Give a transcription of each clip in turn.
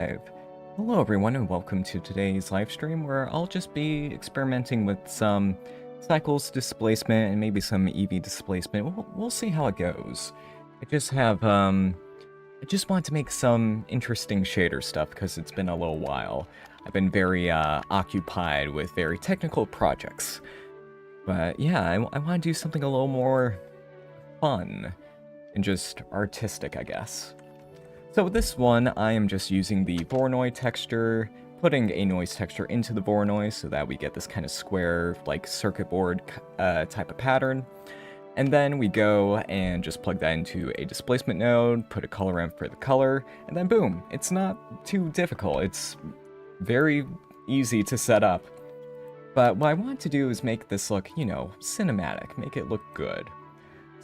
Live. Hello everyone and welcome to today's live stream where I'll just be experimenting with some cycles displacement and maybe some EV displacement. We'll see how it goes. I just want to make some interesting shader stuff because it's been a little while. I've been very occupied with very technical projects. But yeah, I want to do something a little more fun and just artistic, I guess. So with this one, I am just using the Voronoi texture, putting a noise texture into the Voronoi so that we get this kind of square, like circuit board type of pattern. And then we go and just plug that into a displacement node, put a color in for the color, and then boom, it's not too difficult. It's very easy to set up. But what I want to do is make this look, cinematic, make it look good.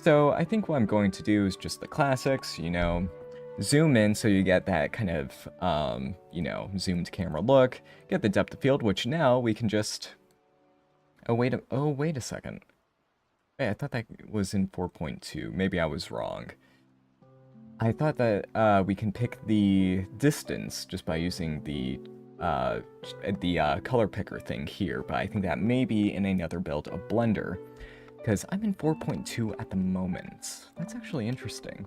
So I think what I'm going to do is just the classics, zoom in so you get that kind of, zoomed camera look, get the depth of field, which now we can just... Oh, wait a second. Hey, I thought that was in 4.2. Maybe I was wrong. I thought that we can pick the distance just by using the color picker thing here, but I think that may be in another build of Blender, because I'm in 4.2 at the moment. That's actually interesting.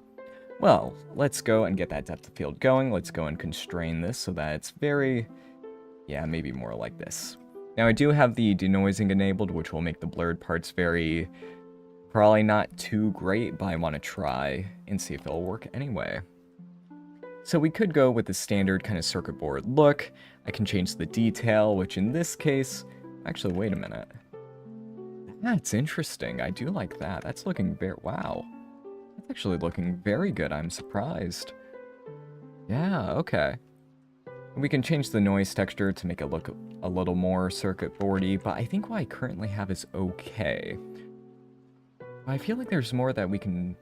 Well, let's go and get that depth of field going. Let's go and constrain this so that it's maybe more like this. Now I do have the denoising enabled, which will make the blurred parts probably not too great, but I want to try and see if it'll work anyway. So we could go with the standard kind of circuit board look. I can change the detail, which in this case, actually, wait a minute. That's interesting. I do like that. That's looking wow. That's actually looking very good. I'm surprised. Yeah, okay. We can change the noise texture to make it look a little more circuit boardy, but I think what I currently have is okay. I feel like there's more that we can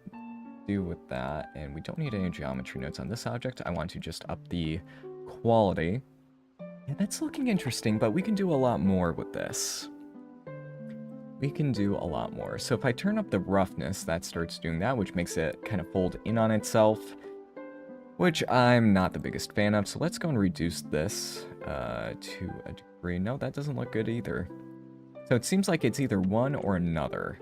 do with that, and we don't need any geometry nodes on this object. I want to just up the quality. Yeah, that's looking interesting, but we can do a lot more with this. We can do a lot more. So if I turn up the roughness, that starts doing that, which makes it kind of fold in on itself, which I'm not the biggest fan of. So let's go and reduce this to a degree. No, that doesn't look good either. So it seems like it's either one or another,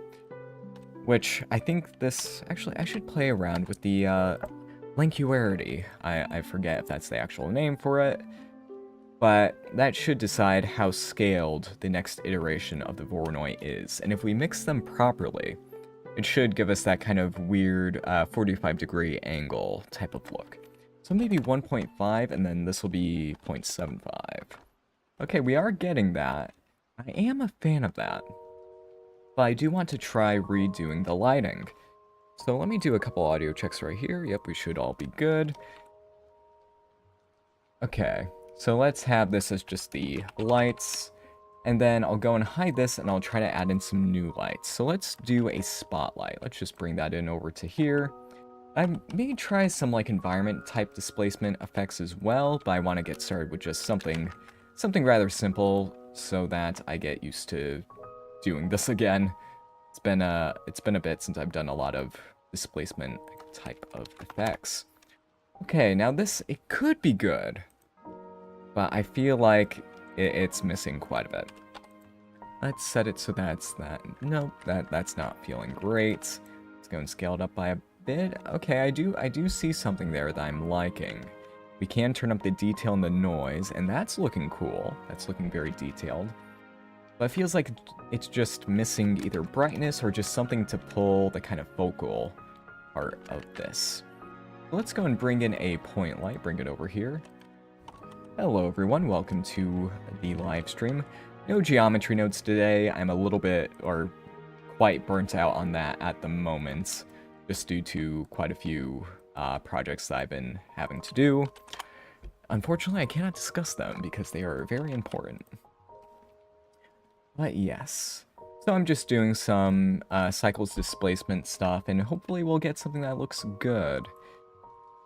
which I think this... Actually, I should play around with the linguarity. I forget if that's the actual name for it. But that should decide how scaled the next iteration of the Voronoi is. And if we mix them properly, it should give us that kind of weird 45-degree angle type of look. So maybe 1.5, and then this will be 0.75. Okay, we are getting that. I am a fan of that. But I do want to try redoing the lighting. So let me do a couple audio checks right here. Yep, we should all be good. Okay. So let's have this as just the lights, and then I'll go and hide this, and I'll try to add in some new lights. So let's do a spotlight. Let's just bring that in over to here. I may try some like environment type displacement effects as well, but I want to get started with just something rather simple so that I get used to doing this again. It's been a bit since I've done a lot of displacement type of effects. Okay, now it could be good, but I feel like it's missing quite a bit. Let's set it so that's that. Nope, that's not feeling great. Let's go and scale it up by a bit. Okay, I do see something there that I'm liking. We can turn up the detail and the noise, and that's looking cool. That's looking very detailed. But it feels like it's just missing either brightness or just something to pull the kind of focal part of this. Let's go and bring in a point light, bring it over here. Hello everyone, welcome to the live stream. No geometry nodes today. I'm a little bit, or quite burnt out on that at the moment, just due to quite a few projects that I've been having to do. Unfortunately, I cannot discuss them because they are very important. But yes, so I'm just doing some cycles displacement stuff, and hopefully we'll get something that looks good.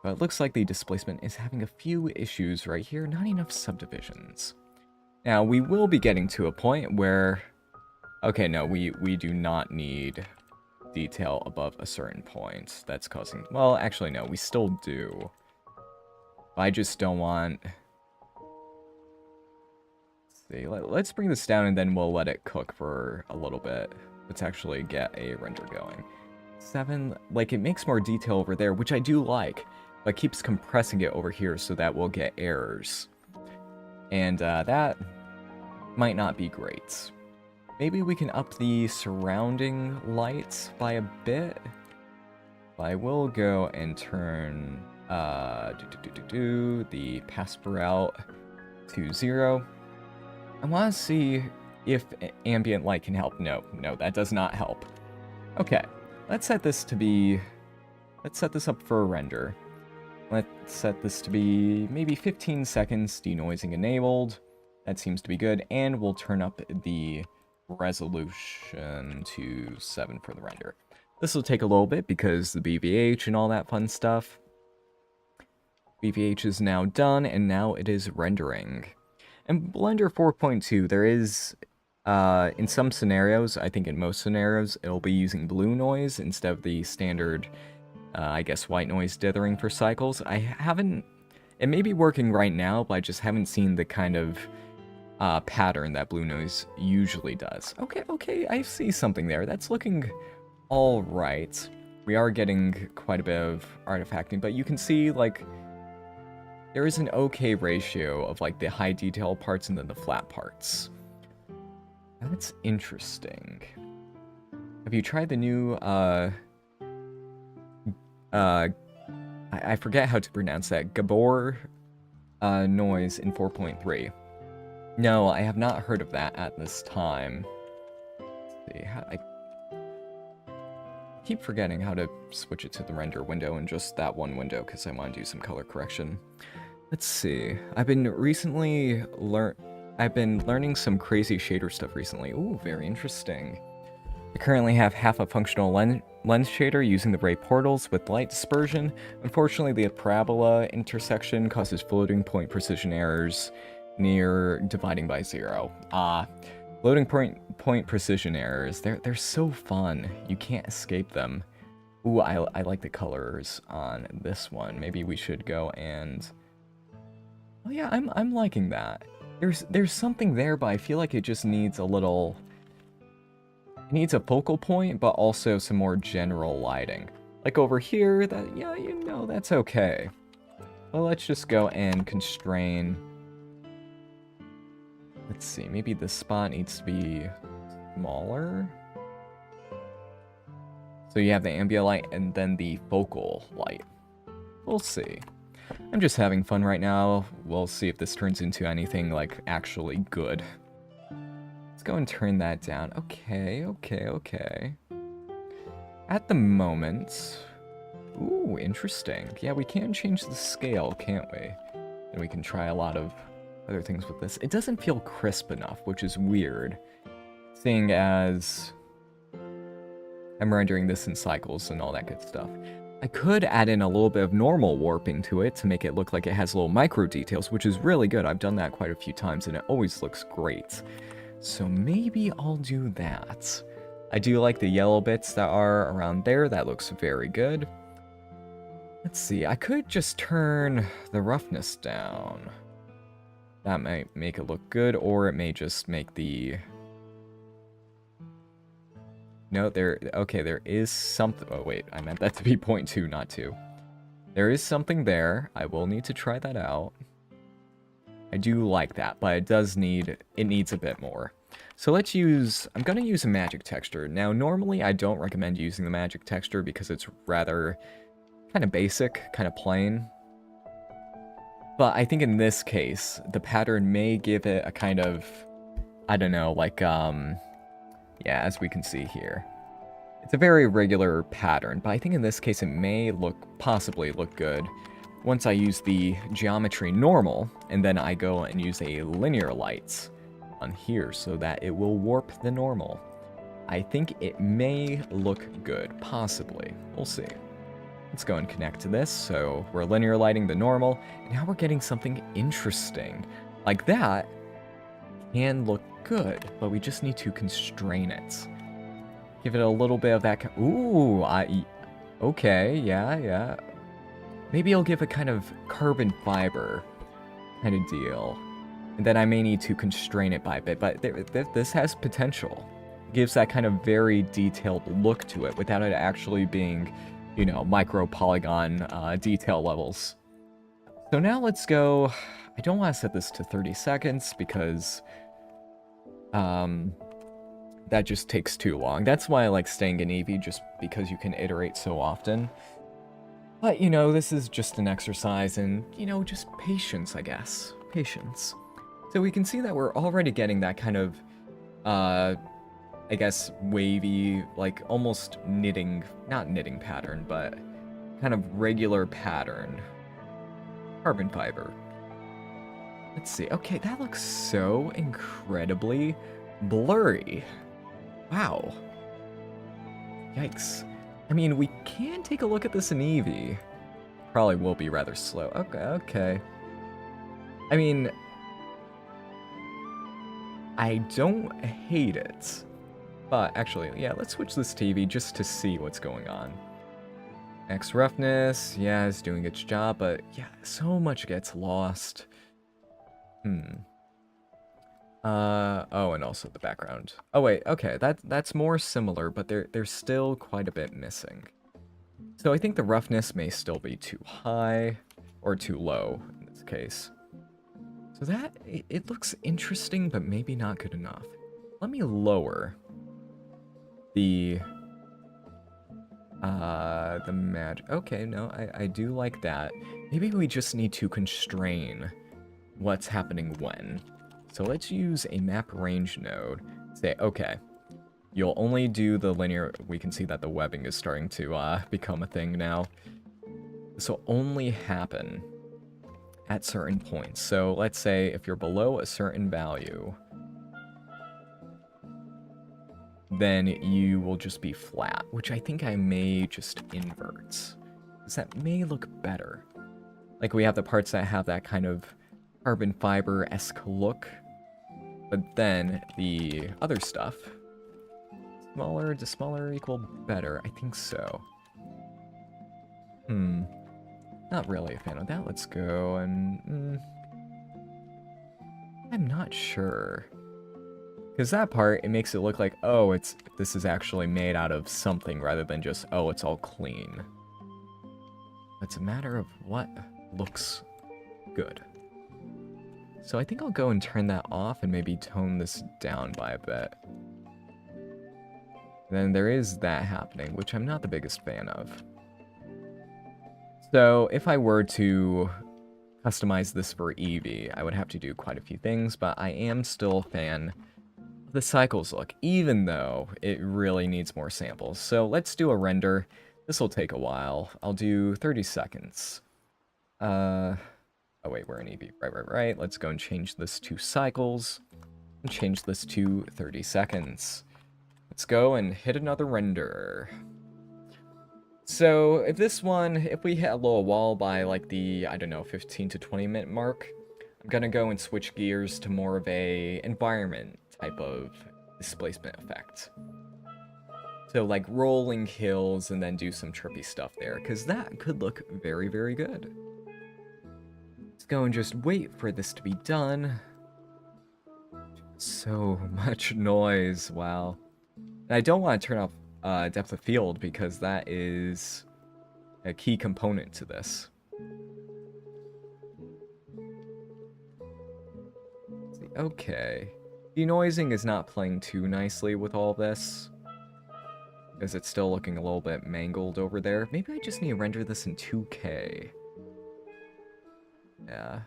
But it looks like the displacement is having a few issues right here, not enough subdivisions. Now, we will be getting to a point where... Okay, no, we do not need detail above a certain point. That's causing... Well, actually, no, we still do. I just don't want... Let's see, let's bring this down and then we'll let it cook for a little bit. Let's actually get a render going. 7, like, it makes more detail over there, which I do like, but keeps compressing it over here so that we'll get errors. And that might not be great. Maybe we can up the surrounding lights by a bit. But I will go and turn the Passepartout to 0. I want to see if ambient light can help. No, that does not help. Okay, let's set this to be... Let's set this up for a render. Let's set this to be maybe 15 seconds, denoising enabled. That seems to be good. And we'll turn up the resolution to 7 for the render. This will take a little bit because the BVH and all that fun stuff. BVH is now done, and now it is rendering. In Blender 4.2, there is, in some scenarios, I think in most scenarios, it'll be using blue noise instead of the standard, I guess, white noise dithering for cycles. I haven't... It may be working right now, but I just haven't seen the kind of pattern that blue noise usually does. Okay, I see something there. That's looking all right. We are getting quite a bit of artifacting, but you can see, like, there is an okay ratio of, like, the high detail parts and then the flat parts. That's interesting. Have you tried the new, I forget how to pronounce that, Gabor noise in 4.3? No, I have not heard of that at this time. Let's see, I keep forgetting how to switch it to the render window in just that one window because I want to do some color correction. Let's see. I've been learning some crazy shader stuff recently. Ooh, very interesting. I currently have half a functional lens shader using the ray portals with light dispersion. Unfortunately, the parabola intersection causes floating point precision errors near dividing by 0. Floating point precision errors. They're so fun. You can't escape them. Ooh, I like the colors on this one. Maybe we should go and... Oh yeah, I'm liking that. There's something there, but I feel like it just needs a little... It needs a focal point, but also some more general lighting. Like over here, that, yeah, you know, that's okay. Well, let's just go and constrain... Let's see, maybe this spot needs to be smaller. So you have the ambient light and then the focal light. We'll see. I'm just having fun right now. We'll see if this turns into anything, like, actually good. Let's go and turn that down. Okay. At the moment... Ooh, interesting. Yeah, we can change the scale, can't we? And we can try a lot of other things with this. It doesn't feel crisp enough, which is weird. Seeing as I'm rendering this in cycles and all that good stuff. I could add in a little bit of normal warping to it to make it look like it has little micro details, which is really good. I've done that quite a few times and it always looks great. So maybe I'll do that. I do like the yellow bits that are around there. That looks very good. Let's see. I could just turn the roughness down. That might make it look good, or it may just make the... No, okay, there is something... Oh, wait, I meant that to be 0.2, not 2. There is something there. I will need to try that out. I do like that, but it needs a bit more. So let's use... I'm going to use a magic texture. Now, normally I don't recommend using the magic texture because it's rather kind of basic, kind of plain. But I think in this case, the pattern may give it a kind of, I don't know, like, yeah, as we can see here. It's a very regular pattern, but I think in this case it may possibly look good once I use the geometry normal, and then I go and use a linear light on here so that it will warp the normal. I think it may look good, possibly. We'll see. Let's go and connect to this. So we're linear lighting the normal, and now we're getting something interesting. Like that can look good, but we just need to constrain it. Give it a little bit of that... Ooh, okay, yeah. Maybe I'll give a kind of carbon fiber kind of deal. And then I may need to constrain it by a bit, but this has potential. It gives that kind of very detailed look to it without it actually being, you know, micro polygon detail levels. So now let's go. I don't want to set this to 30 seconds because that just takes too long. That's why I like staying in Eevee, just because you can iterate so often. But, you know, this is just an exercise in, you know, just patience, I guess. Patience. So we can see that we're already getting that kind of, I guess, wavy, like, almost knitting, not knitting pattern, but kind of regular pattern. Carbon fiber. Let's see. Okay, that looks so incredibly blurry. Wow. Yikes. I mean, we can take a look at this in Eevee. Probably will be rather slow. Okay. I mean, I don't hate it. But actually, yeah, let's switch this to Eevee just to see what's going on. X roughness, yeah, it's doing its job, but yeah, so much gets lost. Oh, and also the background. Oh wait, okay, that's more similar, but there's still quite a bit missing. So I think the roughness may still be too high, or too low in this case. So that, it looks interesting, but maybe not good enough. Let me lower the magic. Okay, no, I do like that. Maybe we just need to constrain what's happening when. So let's use a map range node. Say, okay, you'll only do the linear. We can see that the webbing is starting to become a thing now. This will only happen at certain points. So let's say if you're below a certain value, then you will just be flat, which I think I may just invert, because that may look better. Like we have the parts that have that kind of carbon fiber-esque look, but then the other stuff, smaller to smaller equal better, I think so. Not really a fan of that. Let's go and I'm not sure. Because that part, it makes it look like, oh, this is actually made out of something rather than just, oh, it's all clean. It's a matter of what looks good. So I think I'll go and turn that off and maybe tone this down by a bit. Then there is that happening, which I'm not the biggest fan of. So if I were to customize this for Eevee, I would have to do quite a few things, but I am still a fan of the cycles look, even though it really needs more samples. So let's do a render. This will take a while. I'll do 30 seconds. Oh wait, we're in Eevee. Right. Let's go and change this to cycles. And change this to 30 seconds. Let's go and hit another render. So if we hit a little wall by like the, I don't know, 15 to 20 minute mark, I'm gonna go and switch gears to more of a environment type of displacement effect. So like rolling hills and then do some trippy stuff there, because that could look very, very good. Let's go and just wait for this to be done. So much noise, wow. And I don't want to turn off depth of field because that is a key component to this. Let's see. Okay. Denoising is not playing too nicely with all this, because it's still looking a little bit mangled over there. Maybe I just need to render this in 2K. Yeah.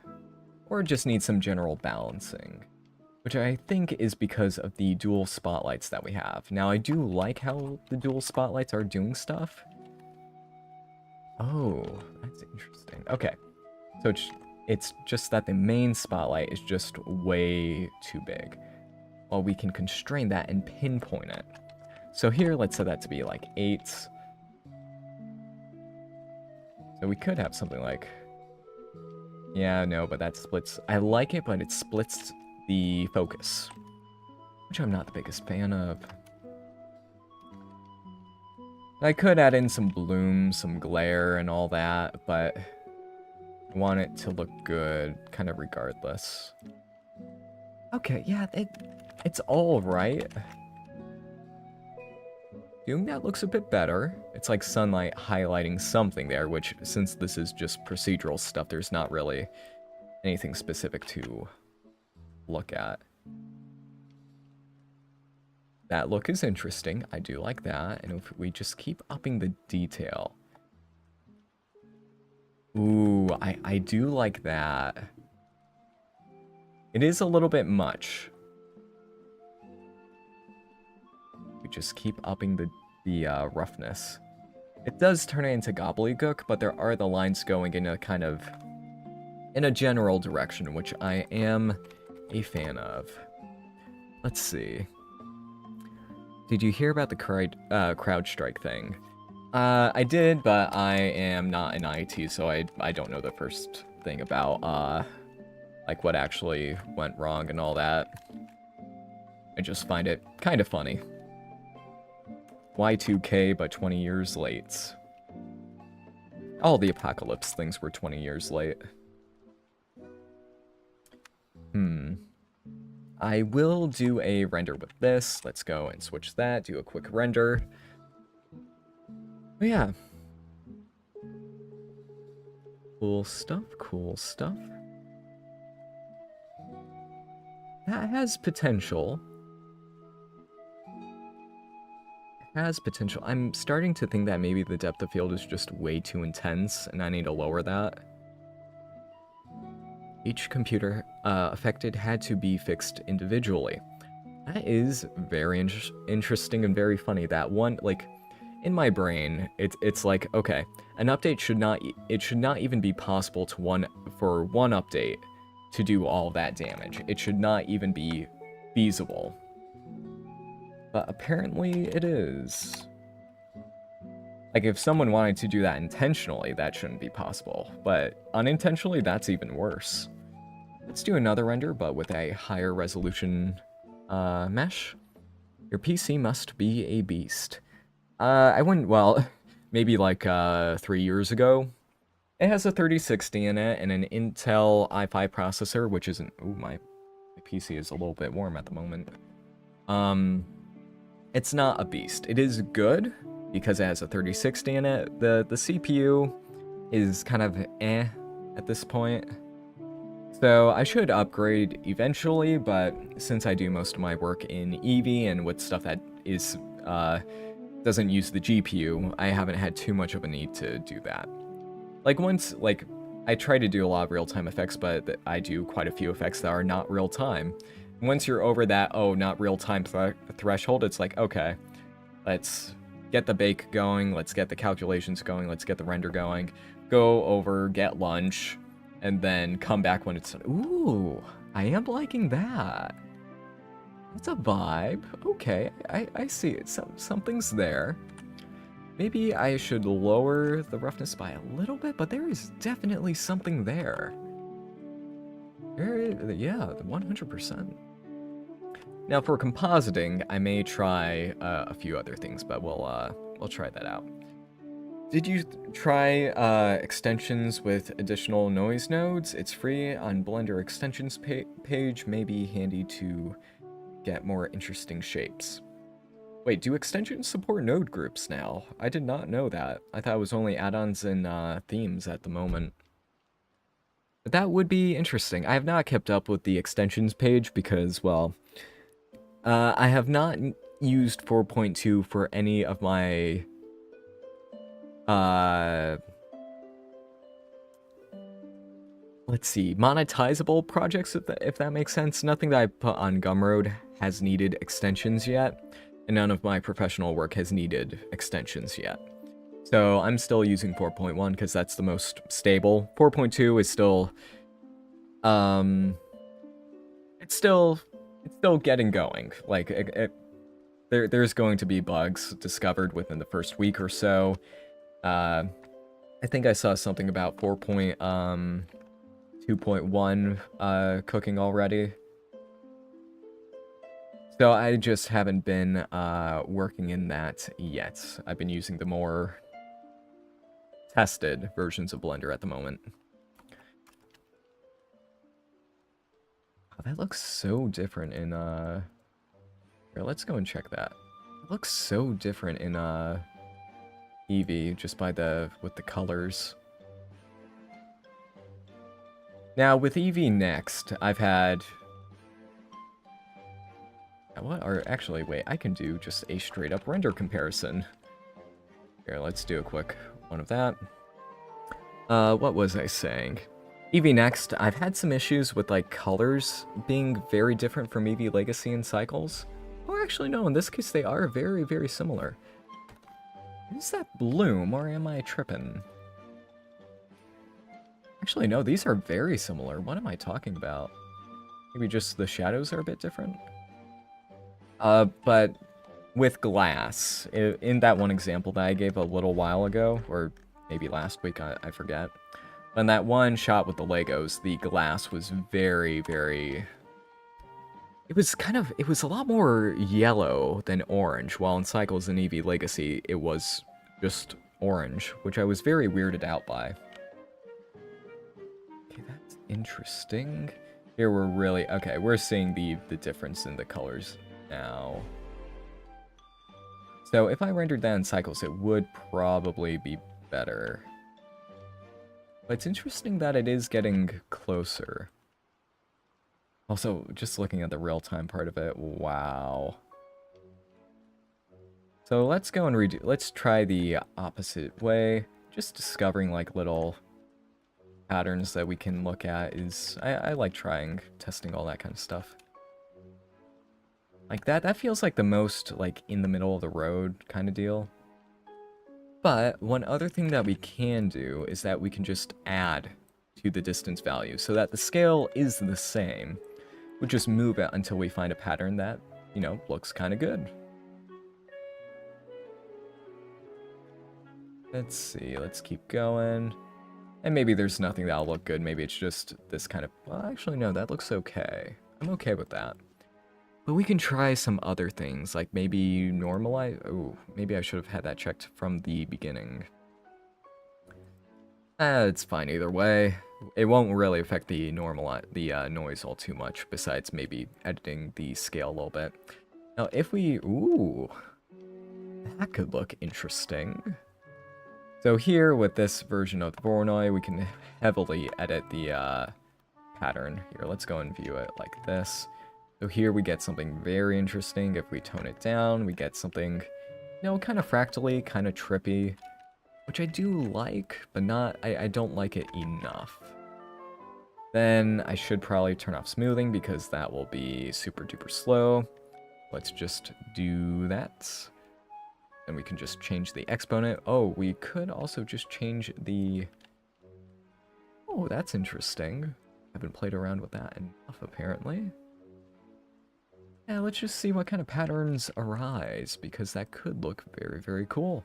Or just need some general balancing, which I think is because of the dual spotlights that we have. Now, I do like how the dual spotlights are doing stuff. Oh, that's interesting. Okay, so it's just that the main spotlight is just way too big. Well, we can constrain that and pinpoint it. So here, let's set that to be like 8. So we could have something like... Yeah, no, but that splits... I like it, but it splits the focus, which I'm not the biggest fan of. I could add in some bloom, some glare, and all that, but I want it to look good, kind of regardless. Okay, yeah, it's all right. Doing that looks a bit better. It's like sunlight highlighting something there, which, since this is just procedural stuff, there's not really anything specific to look at. That look is interesting. I do like that. And if we just keep upping the detail. Ooh, I do like that. It is a little bit much. We just keep upping the roughness. It does turn it into gobbledygook, but there are the lines going in a kind of... in a general direction, which I am a fan of. Let's see. Did you hear about the CrowdStrike thing? I did, but I am not in IT, so I don't know the first thing about, like, what actually went wrong and all that. I just find it kind of funny. Y2K, but 20 years late. All the apocalypse things were 20 years late. I will do a render with this. Let's go and switch that, do a quick render. But yeah. Cool stuff, cool stuff. That has potential. Has potential. I'm starting to think that maybe the depth of field is just way too intense, and I need to lower that. Each computer affected had to be fixed individually. That is very interesting and very funny. That one, like, in my brain, it's like, okay, an update should not even be possible for one update to do all that damage. It should not even be feasible. But apparently it is. Like, if someone wanted to do that intentionally, that shouldn't be possible. But unintentionally, that's even worse. Let's do another render, but with a higher resolution mesh. Your PC must be a beast. I wouldn't, well, maybe like 3 years ago. It has a 3060 in it and an Intel i5 processor, which isn't... Ooh, my PC is a little bit warm at the moment. It's not a beast. It is good because it has a 3060 in it. The CPU is kind of eh at this point. So I should upgrade eventually, but since I do most of my work in Eevee and with stuff that is doesn't use the GPU, I haven't had too much of a need to do that. Like once, like, I try to do a lot of real-time effects, but I do quite a few effects that are not real-time. Once you're over that, oh, not real-time threshold, it's like, okay, let's get the bake going, let's get the calculations going, let's get the render going, go over, get lunch, and then come back when it's done. Ooh, I am liking that. That's a vibe. Okay, I see it. Something's there. Maybe I should lower the roughness by a little bit, but there is definitely something there. Yeah, 100%. Now for compositing, I may try a few other things, but we'll try that out. Did you try extensions with additional noise nodes? It's free on Blender extensions page. May be handy to get more interesting shapes. Wait, do extensions support node groups now? I did not know that. I thought it was only add-ons and themes at the moment. But that would be interesting. I have not kept up with the extensions page because, well, I have not used 4.2 for any of my let's see, monetizable projects, if that makes sense. Nothing that I put on Gumroad has needed extensions yet, and none of my professional work has needed extensions yet. So I'm still using 4.1 because that's the most stable. 4.2 is still, it's still getting going. Like, there's going to be bugs discovered within the first week or so. I think I saw something about 4.2.1 cooking already. So I just haven't been working in that yet. I've been using the more tested versions of Blender at the moment. that looks so different in, here, let's go and check that. It looks so different in, Eevee, just by with the colors. Now, with Eevee next, I've had... What are... Actually, wait, I can do just a straight-up render comparison. Here, let's do a quick one of that. What was I saying? Eevee next, I've had some issues with, like, colors being very different from Eevee Legacy and Cycles. Oh, actually, no, in this case, they are very, very similar. Is that Bloom, or am I tripping? Actually, no, these are very similar. What am I talking about? Maybe just the shadows are a bit different? But with glass, in that one example that I gave a little while ago, or maybe last week, I forget. On that one shot with the Legos, the glass was very, very... It was a lot more yellow than orange, while in Cycles and Eevee Legacy, it was just orange, which I was very weirded out by. Okay, that's interesting. Here we're really... Okay, we're seeing the difference in the colors now. So if I rendered that in Cycles, it would probably be better. But it's interesting that it is getting closer. Also, just looking at the real-time part of it, wow. So let's go and redo... Let's try the opposite way. Just discovering, like, little patterns that we can look at is... I like testing all that kind of stuff. Like, that feels like the most, like, in the middle of the road kind of deal. But one other thing that we can do is that we can just add to the distance value so that the scale is the same. We'll just move it until we find a pattern that, you know, looks kind of good. Let's see, let's keep going. And maybe there's nothing that'll look good. Maybe it's just this kind of... Well, actually, no, that looks okay. I'm okay with that. But we can try some other things, like maybe normalize... Oh, maybe I should have had that checked from the beginning. It's fine either way. It won't really affect the noise all too much, besides maybe editing the scale a little bit. Now, if we... Ooh, that could look interesting. So here, with this version of the Voronoi, we can heavily edit the pattern. Here, let's go and view it like this. So here we get something very interesting. If we tone it down, we get something, you know, kind of fractally, kind of trippy, which I do like, but not, I don't like it enough. Then I should probably turn off smoothing because that will be super duper slow. Let's just do that. And we can just change the exponent. Oh, we could also just change the... Oh, that's interesting. I haven't played around with that enough, apparently. Yeah, let's just see what kind of patterns arise, because that could look very, very cool.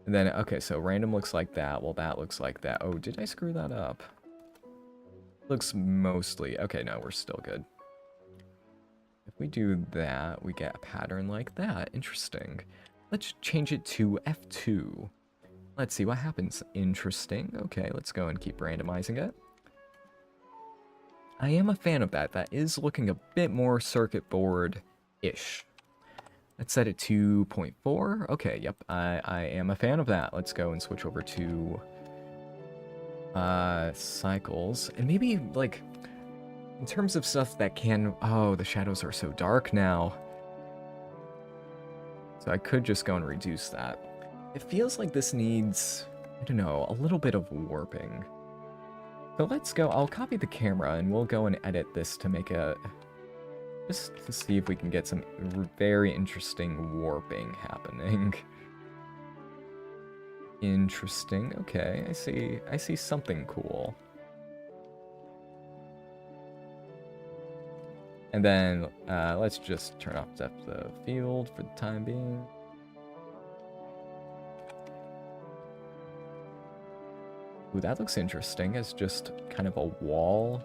And then, okay, so random looks like that. Well, that looks like that. Oh, did I screw that up? Looks mostly... Okay, no, we're still good. If we do that, we get a pattern like that. Interesting. Let's change it to F2. Let's see what happens. Interesting. Okay, let's go and keep randomizing it. I am a fan of that. That is looking a bit more circuit board-ish. Let's set it to 0.4. Okay, yep, I am a fan of that. Let's go and switch over to cycles. And maybe, like, in terms of stuff that can... Oh, the shadows are so dark now. So I could just go and reduce that. It feels like this needs, I don't know, a little bit of warping. So let's go, I'll copy the camera and we'll go and edit this to make a... Just to see if we can get some very interesting warping happening. Interesting, okay, I see something cool. And then, let's just turn off depth of field for the time being. Ooh, that looks interesting. It's just kind of a wall.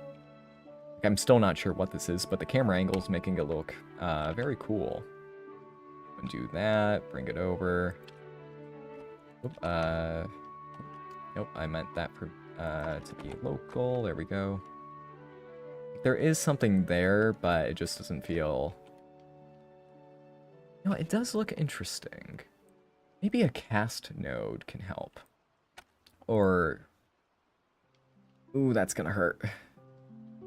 I'm still not sure what this is, but the camera angle is making it look very cool. Do that, bring it over. Oop, nope, I meant that for, to be local. There we go. there is something there, but it just doesn't feel... No, it does look interesting. Maybe a cast node can help. Or... Ooh, that's gonna hurt.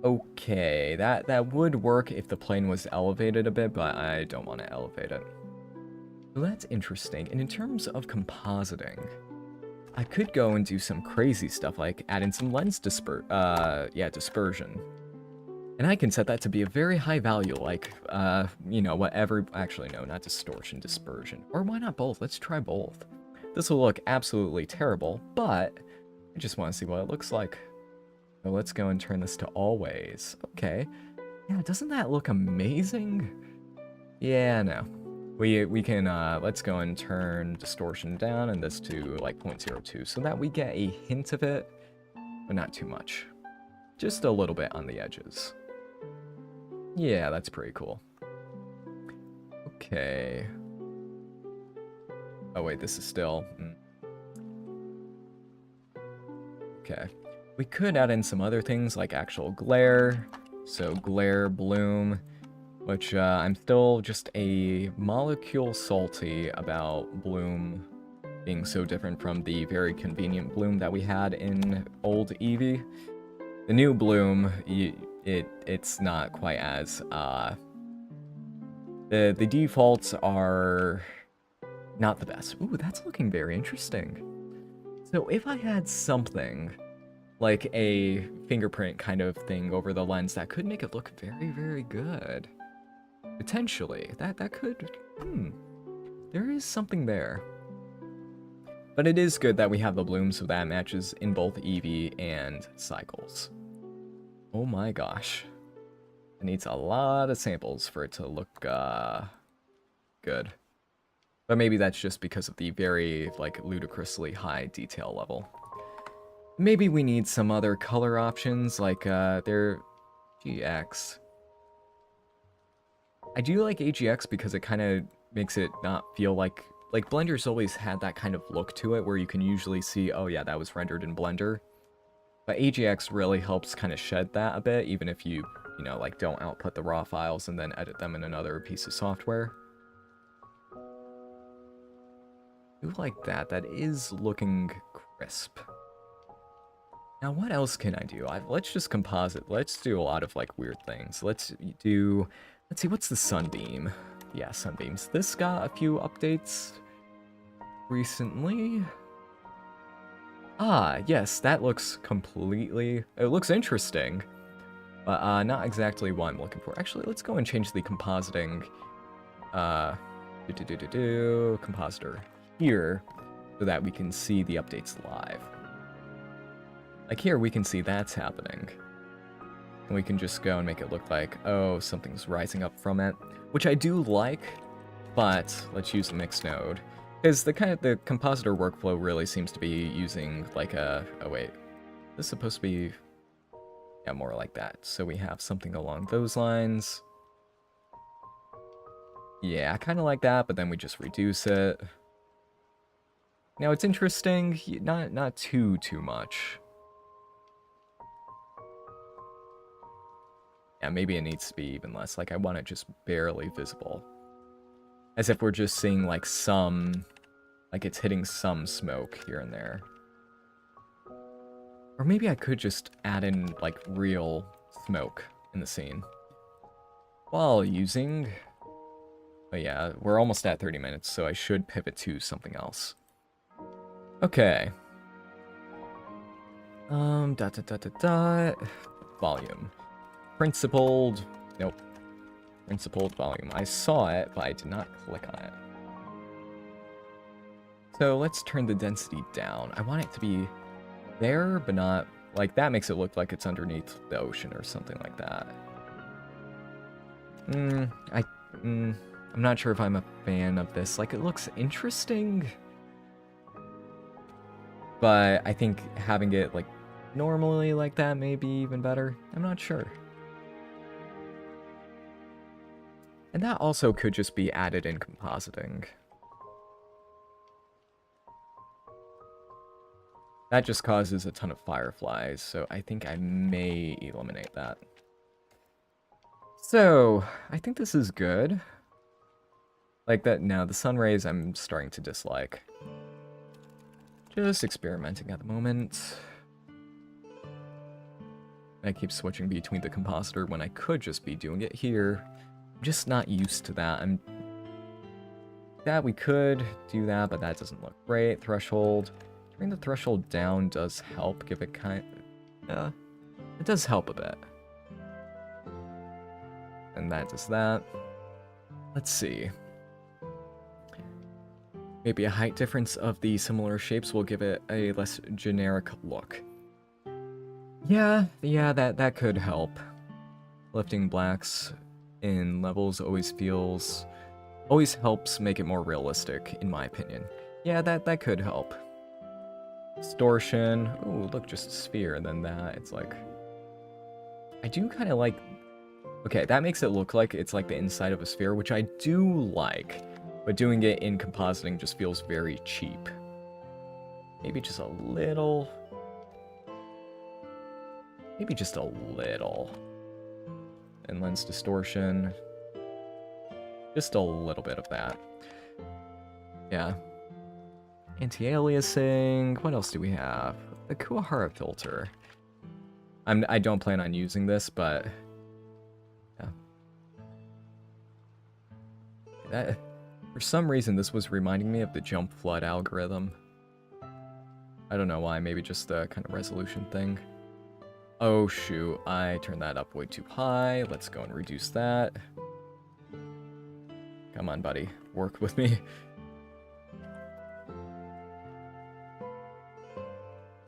Okay, that would work if the plane was elevated a bit, but I don't want to elevate it. So that's interesting. And in terms of compositing, I could go and do some crazy stuff like add in some lens dispersion. And I can set that to be a very high value, like, you know, whatever... Actually, no, not distortion, dispersion. Or why not both? Let's try both. This will look absolutely terrible, but I just want to see what it looks like. So let's go and turn this to always. Okay. Yeah, doesn't that look amazing? Yeah, no. We can, let's go and turn distortion down and this to, like, 0.02, so that we get a hint of it, but not too much. Just a little bit on the edges. Yeah, that's pretty cool. Okay. Oh, wait, this is still... Okay. We could add in some other things like actual glare. So glare, bloom, which I'm still just a molecule salty about bloom being so different from the very convenient bloom that we had in old Eevee. The new bloom, it's not quite as, the defaults are not the best. Ooh, that's looking very interesting. So if I had something like a fingerprint kind of thing over the lens, that could make it look very, very good. Potentially. That could... There is something there. But it is good that we have the bloom, so that matches in both Eevee and Cycles. Oh my gosh. It needs a lot of samples for it to look, good. But maybe that's just because of the very, like, ludicrously high detail level. Maybe we need some other color options, like, their GX. I do like AGX because it kind of makes it not feel like Blender's always had that kind of look to it, where you can usually see, oh yeah, that was rendered in Blender. But AGX really helps kind of shed that a bit, even if you know, like, don't output the raw files and then edit them in another piece of software. I do like that. That is looking crisp. Now, what else can I do? Let's just composite. Let's do a lot of, like, weird things. Let's see, what's the sunbeam? Yeah, sunbeams. This got a few updates recently. Ah, yes, that looks completely... It looks interesting, but not exactly what I'm looking for. Actually, let's go and change the compositing, compositor here, so that we can see the updates live. Like here, we can see that's happening. And we can just go and make it look like, oh, something's rising up from it. Which I do like, but let's use the mix node. Because the compositor workflow really seems to be using like a... Oh wait, this is supposed to be... Yeah, more like that. So we have something along those lines. Yeah, I kind of like that, but then we just reduce it. Now it's interesting, not too much. Yeah, maybe it needs to be even less. Like, I want it just barely visible. As if we're just seeing, like, some... Like, it's hitting some smoke here and there. Or maybe I could just add in, like, real smoke in the scene. While using... Oh yeah, we're almost at 30 minutes, so I should pivot to something else. Okay. Volume. Principled, nope. Principled volume. I saw it, but I did not click on it. So let's turn the density down. I want it to be there, but not, like, that makes it look like it's underneath the ocean or something like that. I'm not sure if I'm a fan of this. Like, it looks interesting, but I think having it, like, normally like that may be even better. I'm not sure. And that also could just be added in compositing. That just causes a ton of fireflies, so I think I may eliminate that. So, I think this is good. Like that, now the sun rays I'm starting to dislike. Just experimenting at the moment. I keep switching between the compositor when I could just be doing it here. I'm just not used to that. We could do that, but that doesn't look great. Threshold. Turning the threshold down does help. Give it it does help a bit. And that does that. Let's see. Maybe a height difference of the similar shapes will give it a less generic look. Yeah, that could help. Lifting blacks in levels always helps make it more realistic, in my opinion. Yeah, that could help. Distortion. Ooh, look, just a sphere, and then that, it's like... I do kind of like... Okay, that makes it look like it's like the inside of a sphere, which I do like. But doing it in compositing just feels very cheap. Maybe just a little... Maybe just a little. And lens distortion. Just a little bit of that. Yeah. Anti-aliasing. What else do we have? The Kuwahara filter. I don't plan on using this, but... Yeah. That... For some reason, this was reminding me of the jump flood algorithm. I don't know why, maybe just the kind of resolution thing. Oh shoot, I turned that up way too high. Let's go and reduce that. Come on, buddy. Work with me.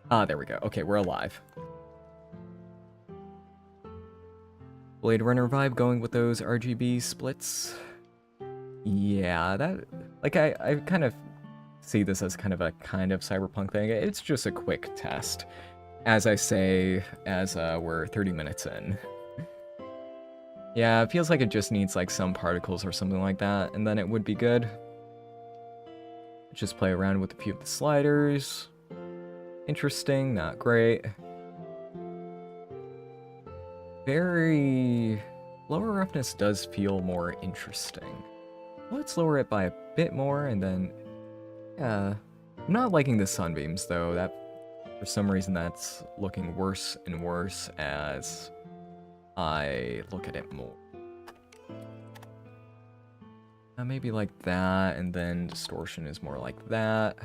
Ah, there we go. Okay, we're alive. Blade Runner vibe going with those RGB splits. Yeah, that... Like, I kind of see this as kind of cyberpunk thing. It's just a quick test. As I say, as we're 30 minutes in. Yeah, it feels like it just needs, like, some particles or something like that, and then it would be good. Just play around with a few of the sliders. Interesting, not great. Very... Lower roughness does feel more interesting. Let's lower it by a bit more, and then... Yeah... I'm not liking the sunbeams, though. That, for some reason, that's looking worse and worse as I look at it more. Maybe like that, and then distortion is more like that.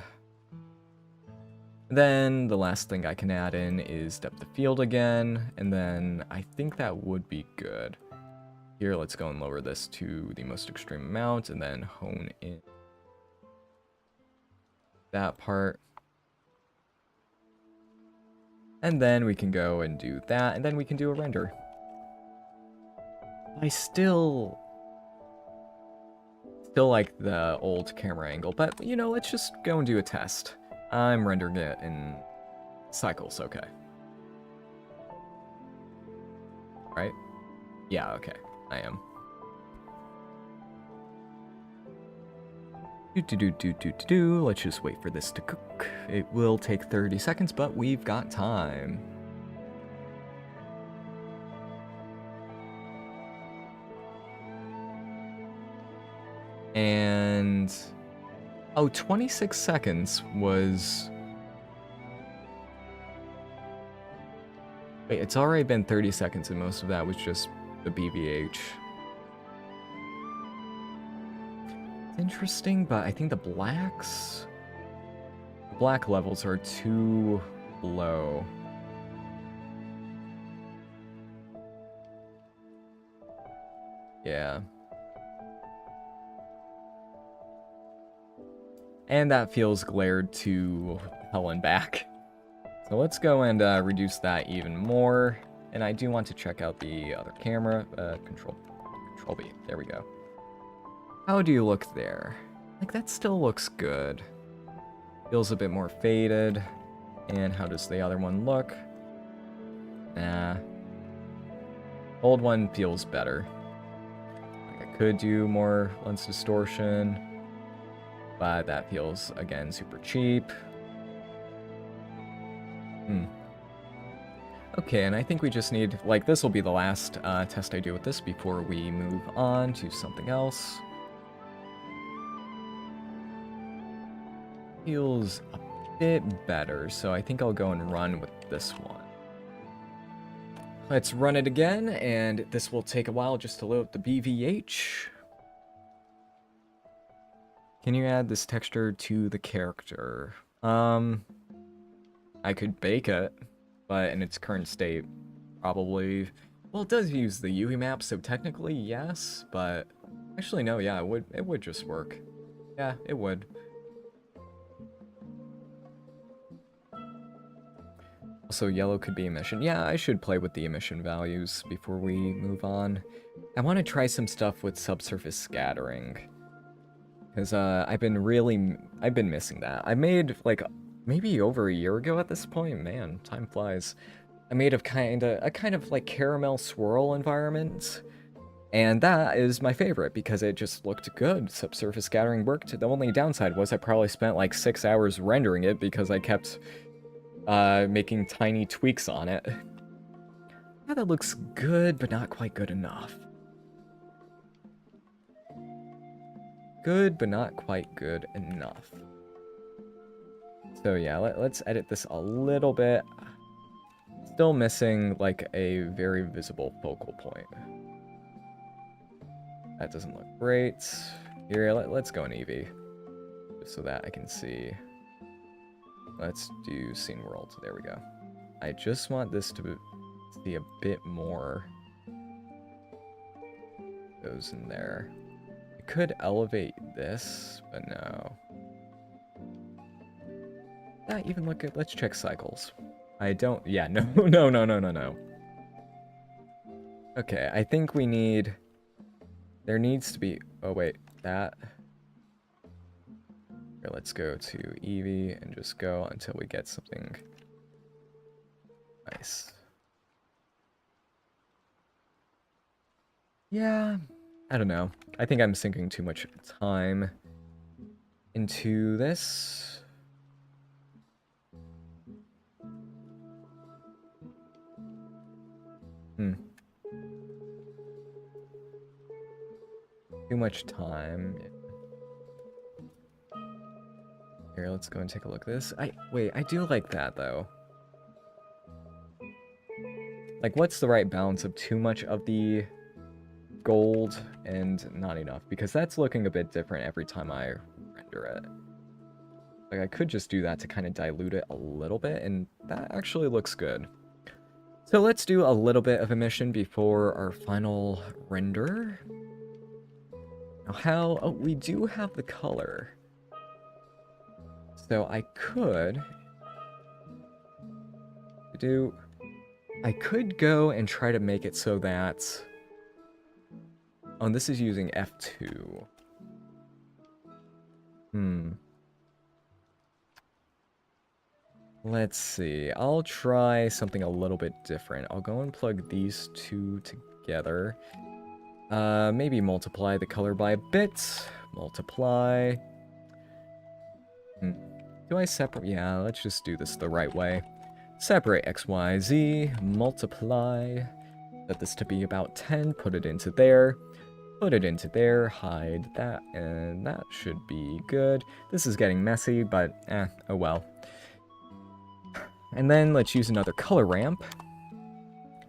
Then the last thing I can add in is depth of field again, and then I think that would be good. Here, let's go and lower this to the most extreme amount, and then hone in that part. And then we can go and do that, and then we can do a render. I still like the old camera angle, but, you know, let's just go and do a test. I'm rendering it in cycles, okay. Right? Yeah, okay. I am. Let's just wait for this to cook. It will take 30 seconds, but we've got time. And... Oh, 26 seconds was... Wait, it's already been 30 seconds, and most of that was just the BVH. It's interesting, but I think the black levels are too low. Yeah. And that feels glared to hell and back. So let's go and reduce that even more. And I do want to check out the other camera. Control B. There we go. How do you look there? Like, that still looks good. Feels a bit more faded. And how does the other one look? Nah. Old one feels better. Like, I could do more lens distortion. But that feels, again, super cheap. Okay, and I think we just need, like, this will be the last test I do with this before we move on to something else. Feels a bit better, so I think I'll go and run with this one. Let's run it again, and this will take a while just to load the BVH. Can you add this texture to the character? I could bake it, but in its current state, probably... Well, it does use the UV map, so technically yes, but... Actually, no, yeah, it would just work. Yeah, it would. Also, yellow could be emission. Yeah, I should play with the emission values before we move on. I want to try some stuff with subsurface scattering. Because I've been missing that. I made, like, maybe over a year ago at this point. Man, time flies. I made a kind of like caramel swirl environment. And that is my favorite because it just looked good. Subsurface scattering worked. The only downside was I probably spent like 6 hours rendering it because I kept making tiny tweaks on it. Yeah, that looks good, but not quite good enough. Good, but not quite good enough. So yeah, let's edit this a little bit. Still missing, like, a very visible focal point. That doesn't look great. Here, let's go in Eevee. Just so that I can see. Let's do Scene World. There we go. I just want this to see a bit more. Goes in there. I could elevate this, but no. Not even look at... Let's check cycles. I don't... Yeah, no, no. Okay, I think we need... There needs to be... Oh, wait. That... Here, let's go to Eevee and just go until we get something nice. Yeah, I don't know. I think I'm sinking too much time into this. Too much time. Here, let's go and take a look at this. Wait, I do like that, though. Like, what's the right balance of too much of the gold and not enough? Because that's looking a bit different every time I render it. Like, I could just do that to kind of dilute it a little bit, and that actually looks good. So let's do a little bit of emission before our final render. Now oh, we do have the color. So I could go and try to make it so that... Oh, this is using F2. Let's see. I'll try something a little bit different. I'll go and plug these two together. Maybe multiply the color by a bit. Multiply. Do I separate? Yeah, let's just do this the right way. Separate X, Y, Z. Multiply. Set this to be about 10. Put it into there. Put it into there. Hide that. And that should be good. This is getting messy, but oh well. And then let's use another color ramp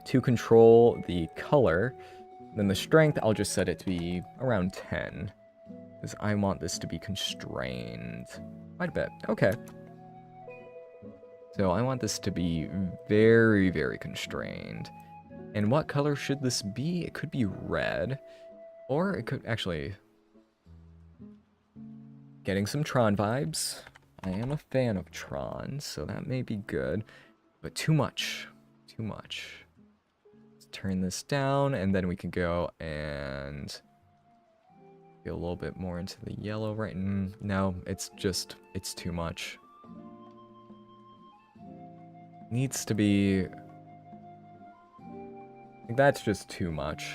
to control the color. Then the strength, I'll just set it to be around 10. Because I want this to be constrained quite a bit. Okay. So I want this to be very, very constrained. And what color should this be? It could be red. Or it could actually... Getting some Tron vibes. I am a fan of Tron, so that may be good. But too much. Too much. Let's turn this down, and then we can go and... Get a little bit more into the yellow right now. No, it's too much. Needs to be... That's just too much.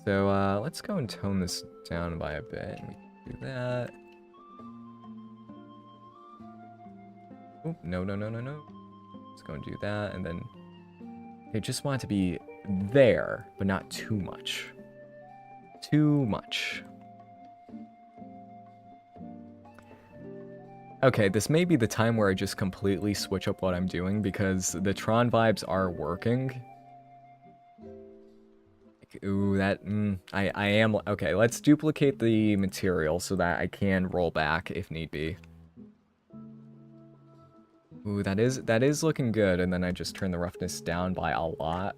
So, let's go and tone this down by a bit. We can do that. Oh, no. Let's go and do that, and then... Okay, just want it to be there, but not too much. Too much. Okay, this may be the time where I just completely switch up what I'm doing, because the Tron vibes are working. Ooh, that... I am... Okay, let's duplicate the material so that I can roll back if need be. Ooh, that is looking good, and then I just turn the roughness down by a lot.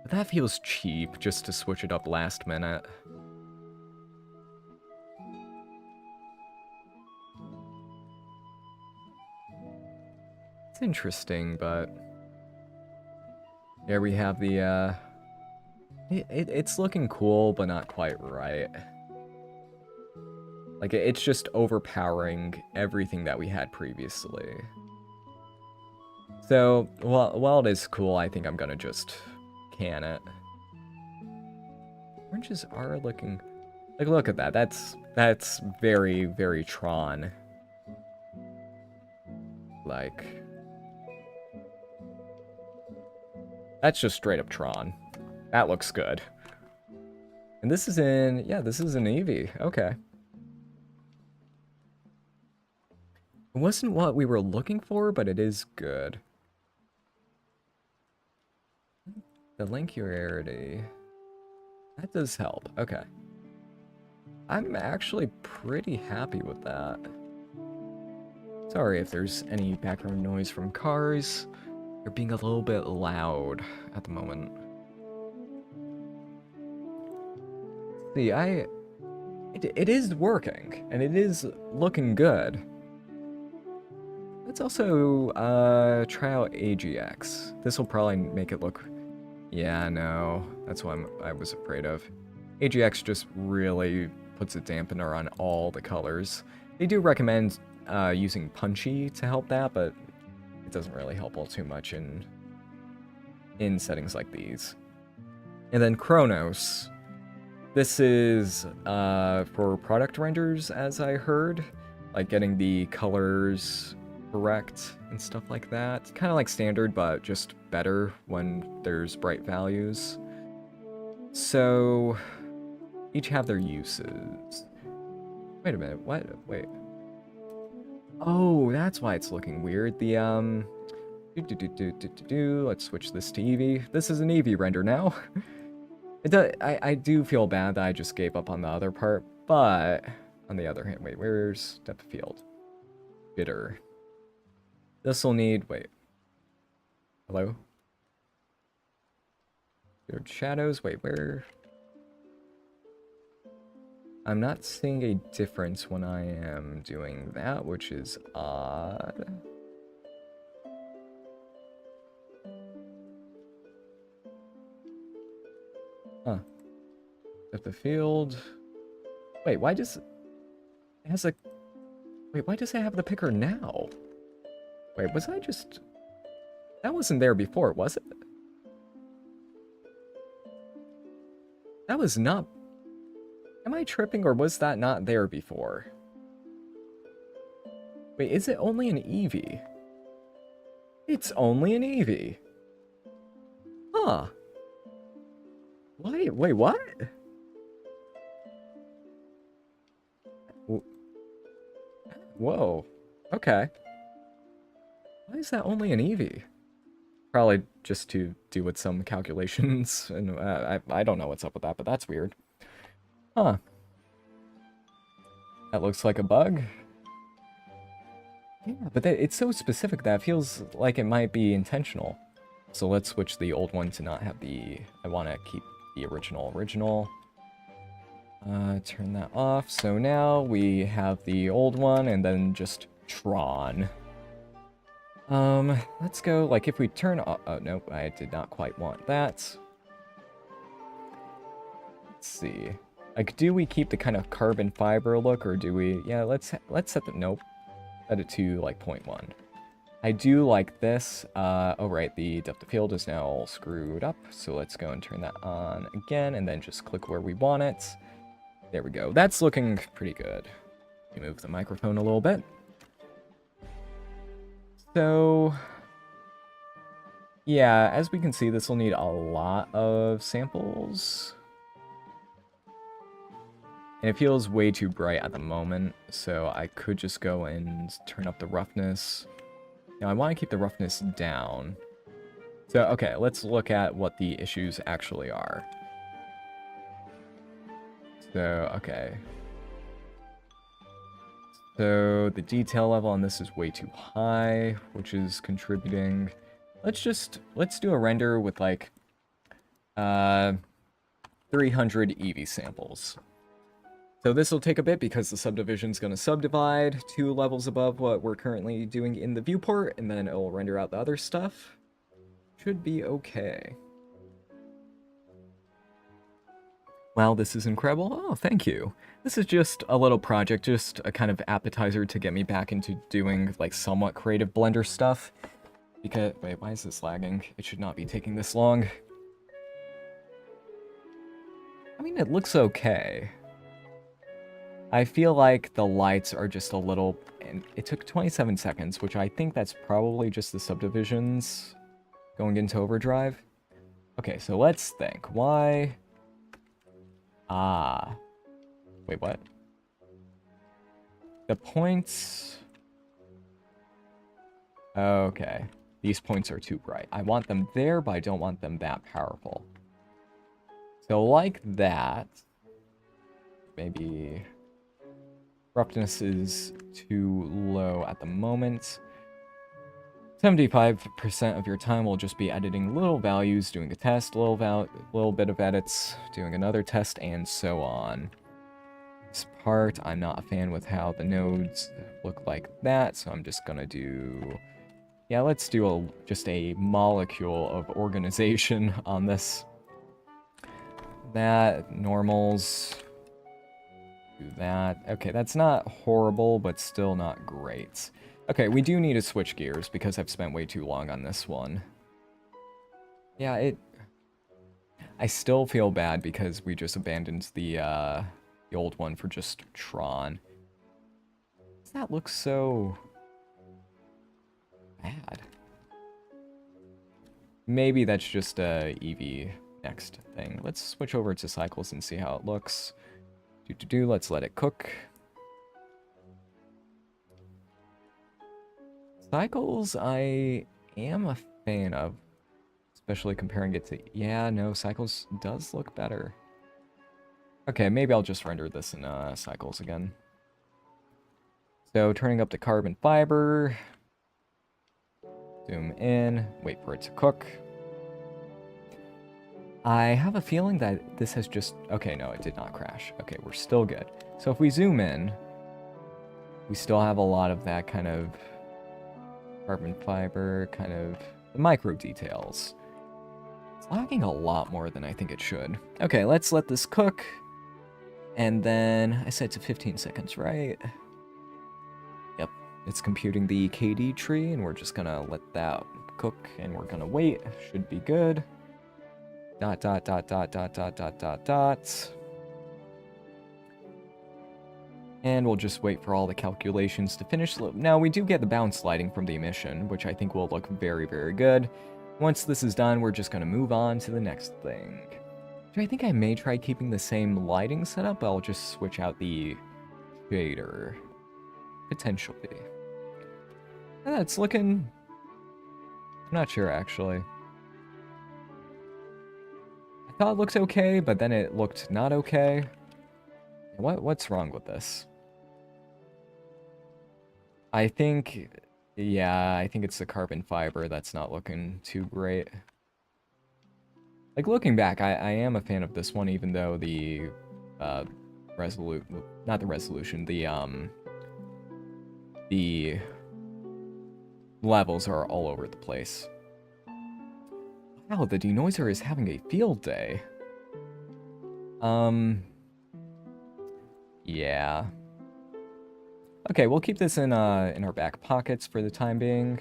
But that feels cheap, just to switch it up last minute. It's interesting, but... There we have the, It's looking cool, but not quite right. Like, it's just overpowering everything that we had previously. So, while it is cool, I think I'm gonna just can it. Oranges are looking... Like, look at that. That's very, very Tron. Like... That's just straight up Tron. That looks good. And this is in... Yeah, this is an Eevee. Okay. It wasn't what we were looking for, but it is good. The lingularity. That does help. Okay. I'm actually pretty happy with that. Sorry if there's any background noise from cars. They're being a little bit loud at the moment. See, it is working, and it is looking good. Let's also try out AGX. This will probably make it look... Yeah, no, that's what I was afraid of. AGX just really puts a dampener on all the colors. They do recommend using Punchy to help that, but it doesn't really help all too much in settings like these. And then Chronos. This is for product renders, as I heard. Like getting the colors correct and stuff like that. Kind of like standard, but just better when there's bright values. So, each have their uses. Wait a minute, what? Wait. Oh, that's why it's looking weird. The, let's switch this to Eevee. This is an Eevee render now. I do feel bad that I just gave up on the other part, but on the other hand, wait, where's depth of field? Bitter. This'll need, wait. Hello? Weird shadows, wait, where? I'm not seeing a difference when I am doing that, which is odd. Huh. Depth of field. Wait, why does it has a... Wait, why does it have the picker now? Wait, was I just... That wasn't there before, was it? That was not... Am I tripping, or was that not there before? Wait, is it only an Eevee? It's only an Eevee. Huh. Wait, what? Whoa. Okay. Why is that only an Eevee? Probably just to do with some calculations, and I don't know what's up with that, but that's weird. Huh. That looks like a bug. Yeah, but it's so specific that it feels like it might be intentional. So let's switch the old one to not have the... I want to keep the original. Turn that off. So now we have the old one, and then just Tron. Let's go, like, if we turn off... Oh, nope, I did not quite want that. Let's see. Like, do we keep the kind of carbon fiber look, or do we... Yeah, let's set the... Nope. Set it to, like, 0.1. I do like this. Oh, right, the depth of field is now all screwed up, so let's go and turn that on again, and then just click where we want it. There we go. That's looking pretty good. Let me move the microphone a little bit. So, yeah, as we can see, this will need a lot of samples. And it feels way too bright at the moment, so I could just go and turn up the roughness. Now, I want to keep the roughness down. So, okay, let's look at what the issues actually are. So, okay. So, the detail level on this is way too high, which is contributing. Let's do a render with, like, 300 Eevee samples. So this will take a bit because the subdivision's going to subdivide 2 levels above what we're currently doing in the viewport, and then it'll render out the other stuff. Should be okay. Wow, this is incredible. Oh, thank you. This is just a little project, just a kind of appetizer to get me back into doing, like, somewhat creative Blender stuff. Because, wait, why is this lagging? It should not be taking this long. I mean, it looks okay. I feel like the lights are just a little... And it took 27 seconds, which I think that's probably just the subdivisions going into overdrive. Okay, so let's think. Why... Ah. Wait, what? The points... Okay. These points are too bright. I want them there, but I don't want them that powerful. So like that... Maybe... Roughness is too low at the moment. 75% of your time will just be editing little values, doing a test, little bit of edits, doing another test, and so on. This part, I'm not a fan with how the nodes look like that, so I'm just gonna do... Yeah, let's do just a molecule of organization on this. That, normals... Do that. Okay, that's not horrible, but still not great. Okay, we do need to switch gears because I've spent way too long on this one. Yeah, I still feel bad because we just abandoned the old one for just Tron. Does that look so bad? Maybe that's just a Eevee next thing. Let's switch over to cycles and see how it looks. Let's let it cook. Cycles, I am a fan of. Especially comparing it to... Yeah, no, Cycles does look better. Okay, maybe I'll just render this in Cycles again. So, turning up the carbon fiber. Zoom in. Wait for it to cook. I have a feeling that this has just... Okay, no, it did not crash. Okay, we're still good. So if we zoom in, we still have a lot of that kind of carbon fiber, kind of the micro details. It's lagging a lot more than I think it should. Okay, let's let this cook. And then I set to 15 seconds, right? Yep, it's computing the KD tree, and we're just gonna let that cook, and we're gonna wait. Should be good. ... And we'll just wait for all the calculations to finish. Now, we do get the bounce lighting from the emission, which I think will look very, very good. Once this is done, we're just going to move on to the next thing. I think I may try keeping the same lighting setup, but I'll just switch out the shader. Potentially. It's looking... I'm not sure, actually. I thought it looked okay, but then it looked not okay. What's wrong with this? I think... Yeah, I think it's the carbon fiber that's not looking too great. Like, looking back, I am a fan of this one, even though the... not the resolution, the levels are all over the place. Wow, the denoiser is having a field day. Yeah. Okay, we'll keep this in our back pockets for the time being.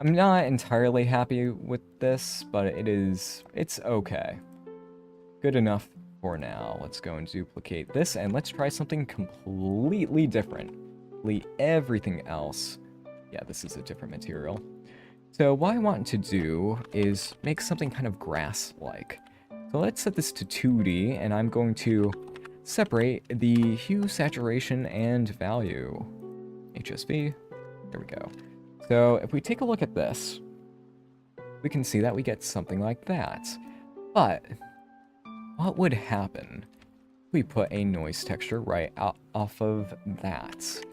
I'm not entirely happy with this, but it's okay. Good enough for now. Let's go and duplicate this, and let's try something completely different. Delete everything else. Yeah, this is a different material. So what I want to do is make something kind of grass-like. So let's set this to 2D, and I'm going to separate the hue, saturation, and value. HSV. There we go. So if we take a look at this, we can see that we get something like that. But what would happen if we put a noise texture right off of that?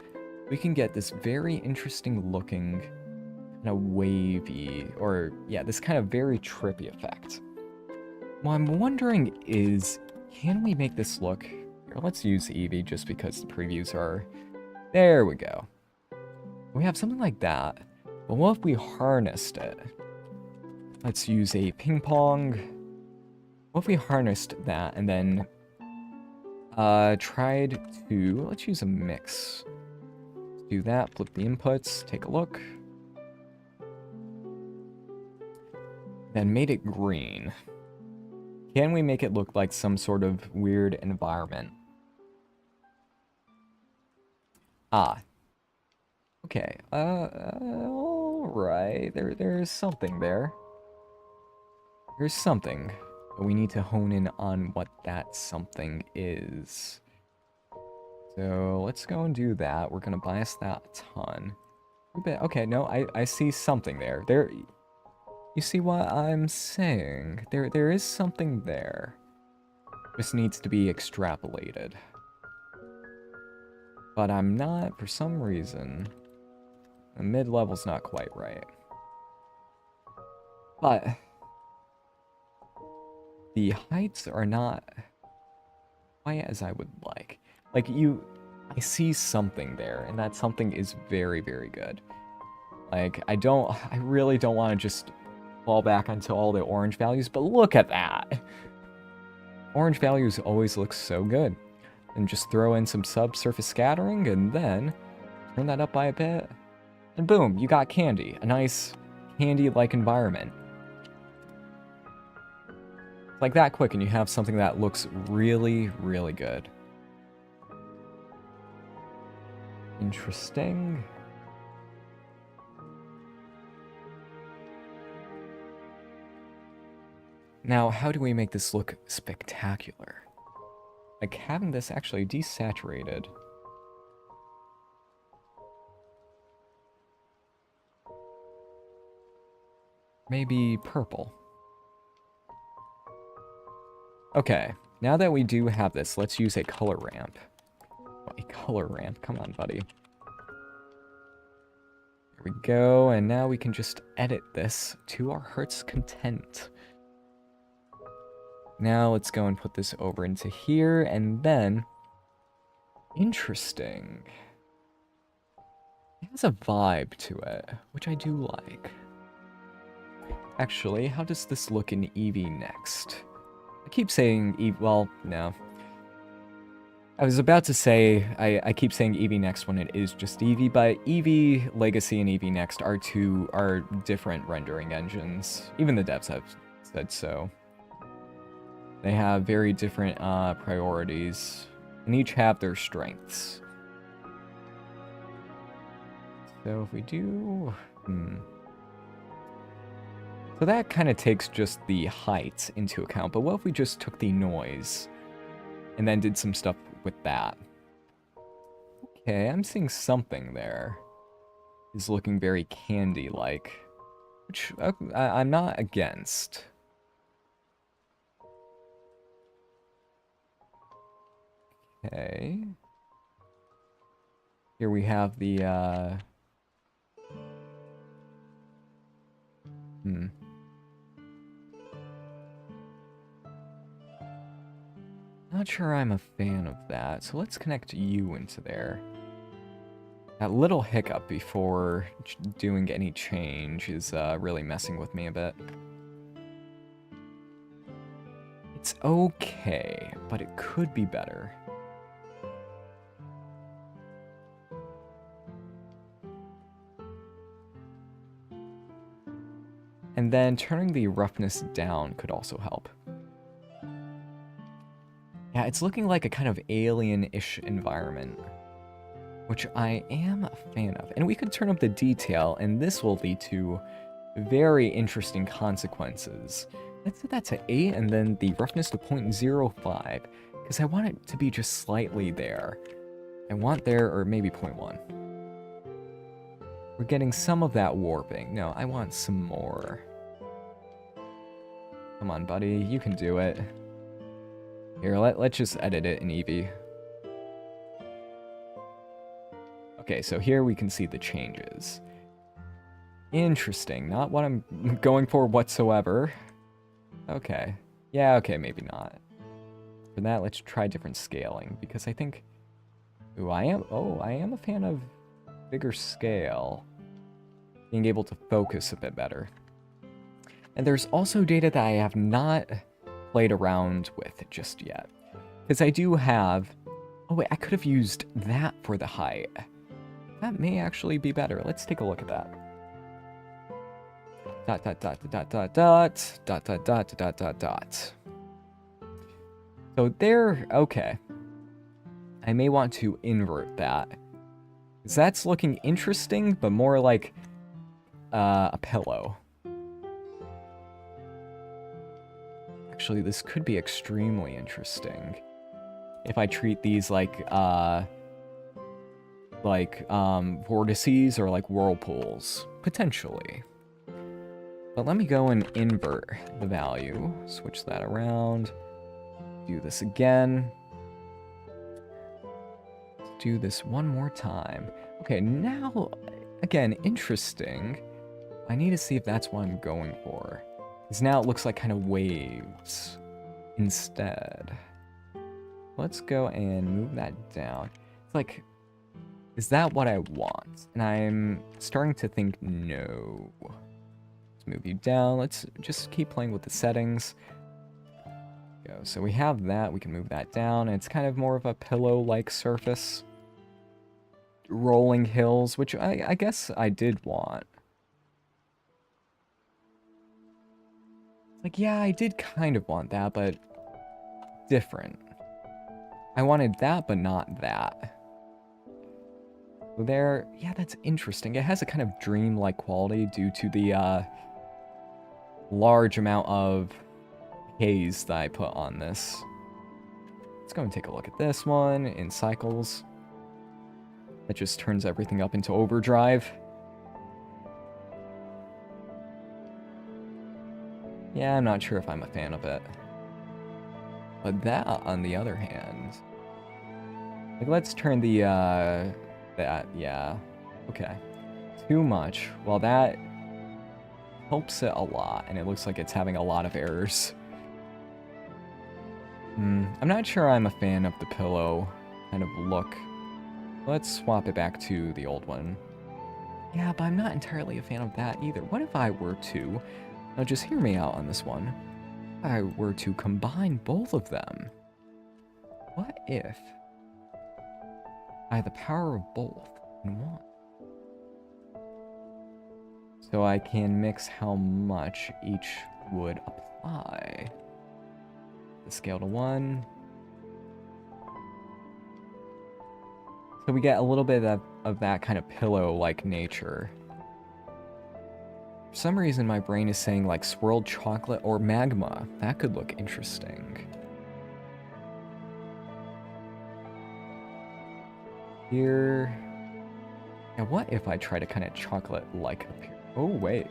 We can get this very interesting looking kind of wavy, or yeah, this kind of very trippy effect. What I'm wondering is, can we make this look... Here, let's use Eevee just because the previews are... There we go. We have something like that, but what if we harnessed it? Let's use a ping pong. What if we harnessed that and then tried to... Let's use a mix. Let's do that, flip the inputs, take a look. Then made it green. Can we make it look like some sort of weird environment? Ah. Okay. Alright. There's something there. There's something. But we need to hone in on what that something is. So let's go and do that. We're gonna bias that a ton. Okay, no, I see something there. You see what I'm saying? There is something there. This needs to be extrapolated. But I'm not, for some reason. The mid-level's not quite right. But the heights are not quite as I would like. Like, I see something there, and that something is very, very good. Like, I really don't want to just fall back onto all the orange values, but look at that! Orange values always look so good. And just throw in some subsurface scattering, and then turn that up by a bit, and boom, you got candy. A nice candy-like environment. It's like that quick, and you have something that looks really, really good. Interesting. Now, how do we make this look spectacular? Like, having this actually desaturated. Maybe purple. Okay, now that we do have this, let's use a color ramp. A color ramp, come on, buddy. There we go, and now we can just edit this to our heart's content. Now let's go and put this over into here, and then... Interesting. It has a vibe to it, which I do like. Actually, how does this look in Eevee next? I keep saying Eevee... Well, no. I was about to say, I keep saying Eevee Next when it is just Eevee, but Eevee Legacy and Eevee Next are different rendering engines. Even the devs have said so. They have very different priorities, and each have their strengths. So if we do... So that kind of takes just the height into account, but what if we just took the noise and then did some stuff with that? Okay, I'm seeing something there. Is looking very candy-like, which I'm not against. Okay. Here we have the, Not sure I'm a fan of that, so let's connect you into there. That little hiccup before doing any change is really messing with me a bit. It's okay, but it could be better. And then turning the roughness down could also help. Yeah, it's looking like a kind of alien-ish environment, which I am a fan of. And we could turn up the detail, and this will lead to very interesting consequences. Let's set that to 8, and then the roughness to 0.05, because I want it to be just slightly there. I want there, or maybe 0.1. We're getting some of that warping. No, I want some more. Come on, buddy, you can do it. Here, let's just edit it in Eevee. Okay, so here we can see the changes. Interesting, not what I'm going for whatsoever. Okay, yeah, okay, maybe not. For that, let's try different scaling, because I think... Ooh, I am a fan of bigger scale. Being able to focus a bit better. And there's also data that I have not played around with just yet. Because I do have... Oh wait, I could have used that for the height. That may actually be better. Let's take a look at that. Dot, dot, dot, dot, dot, dot, dot, dot, dot, dot, dot, dot. So there, okay. I may want to invert that. Because that's looking interesting, but more like a pillow. Actually, this could be extremely interesting. If I treat these like vortices or like whirlpools, potentially. But let me go and invert the value, switch that around, do this again. Let's do this one more time. Okay, now, again, interesting. I need to see if that's what I'm going for. Because now it looks like kind of waves instead. Let's go and move that down. It's like, is that what I want? And I'm starting to think no. Let's move you down. Let's just keep playing with the settings. Go. So we have that. We can move that down. And it's kind of more of a pillow-like surface. Rolling hills, which I guess I did want. Like, yeah, I did kind of want that, but different. I wanted that, but not that. So there, yeah, that's interesting. It has a kind of dream-like quality due to the large amount of haze that I put on this. Let's go and take a look at this one in cycles. That just turns everything up into overdrive. Yeah, I'm not sure if I'm a fan of it. But that, on the other hand... Like, let's turn the, that, yeah. Okay. Too much. Well, that helps it a lot, and it looks like it's having a lot of errors. I'm not sure I'm a fan of the pillow kind of look. Let's swap it back to the old one. Yeah, but I'm not entirely a fan of that either. What if I were to... Now just hear me out on this one. If I were to combine both of them, what if I had the power of both in one? So I can mix how much each would apply. The scale to 1. So we get a little bit of that kind of pillow-like nature. For some reason, my brain is saying, like, swirled chocolate or magma. That could look interesting. Here... Now, what if I try to kind of chocolate-like appear? Oh, wait.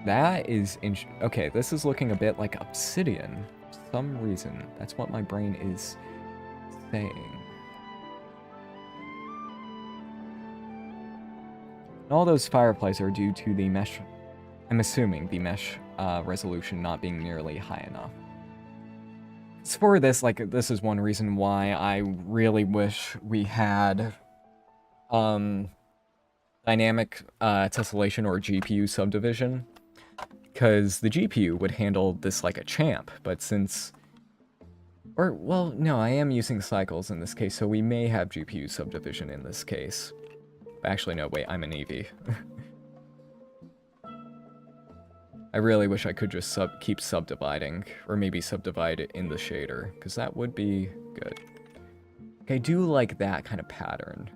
That is... Okay, this is looking a bit like obsidian. For some reason. That's what my brain is saying. All those fireflies are due to the mesh, I'm assuming the mesh resolution not being nearly high enough. So for this, like, this is one reason why I really wish we had dynamic tessellation or GPU subdivision, because the GPU would handle this like a champ, but since... Or, well, no, I am using cycles in this case, so we may have GPU subdivision in this case. Actually, no, wait, I'm an Eevee. I really wish I could just keep subdividing, or maybe subdivide it in the shader, because that would be good. I do like that kind of pattern.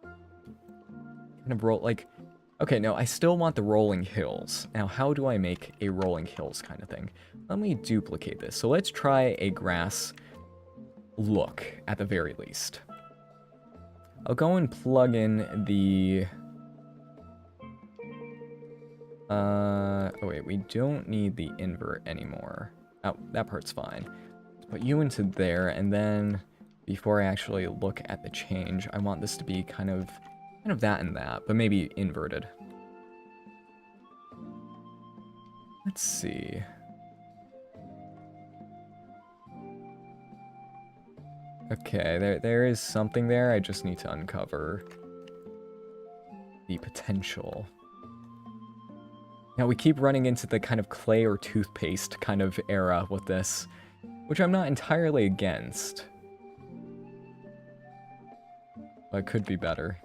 Kind of roll, like... Okay, no, I still want the rolling hills. Now, how do I make a rolling hills kind of thing? Let me duplicate this. So let's try a grass look, at the very least. I'll go and plug in the... oh wait, we don't need the invert anymore. Oh, that part's fine. Let's put you into there, and then before I actually look at the change, I want this to be kind of that and that, but maybe inverted. Let's see. Okay, there is something there. I just need to uncover the potential. Now we keep running into the kind of clay or toothpaste kind of era with this, which I'm not entirely against. But it could be better.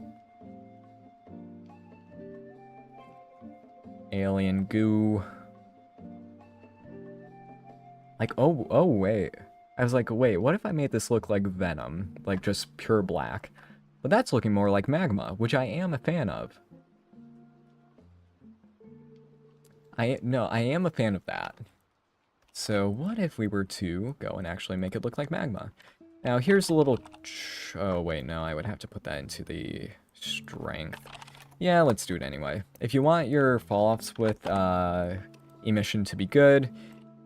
Alien goo. Like, oh wait. I was like, wait, what if I made this look like Venom? Like, just pure black. But that's looking more like Magma, which I am a fan of. No, I am a fan of that. So what if we were to go and actually make it look like Magma? Now, here's a little... Oh, wait, no, I would have to put that into the strength. Yeah, let's do it anyway. If you want your fall-offs with emission to be good,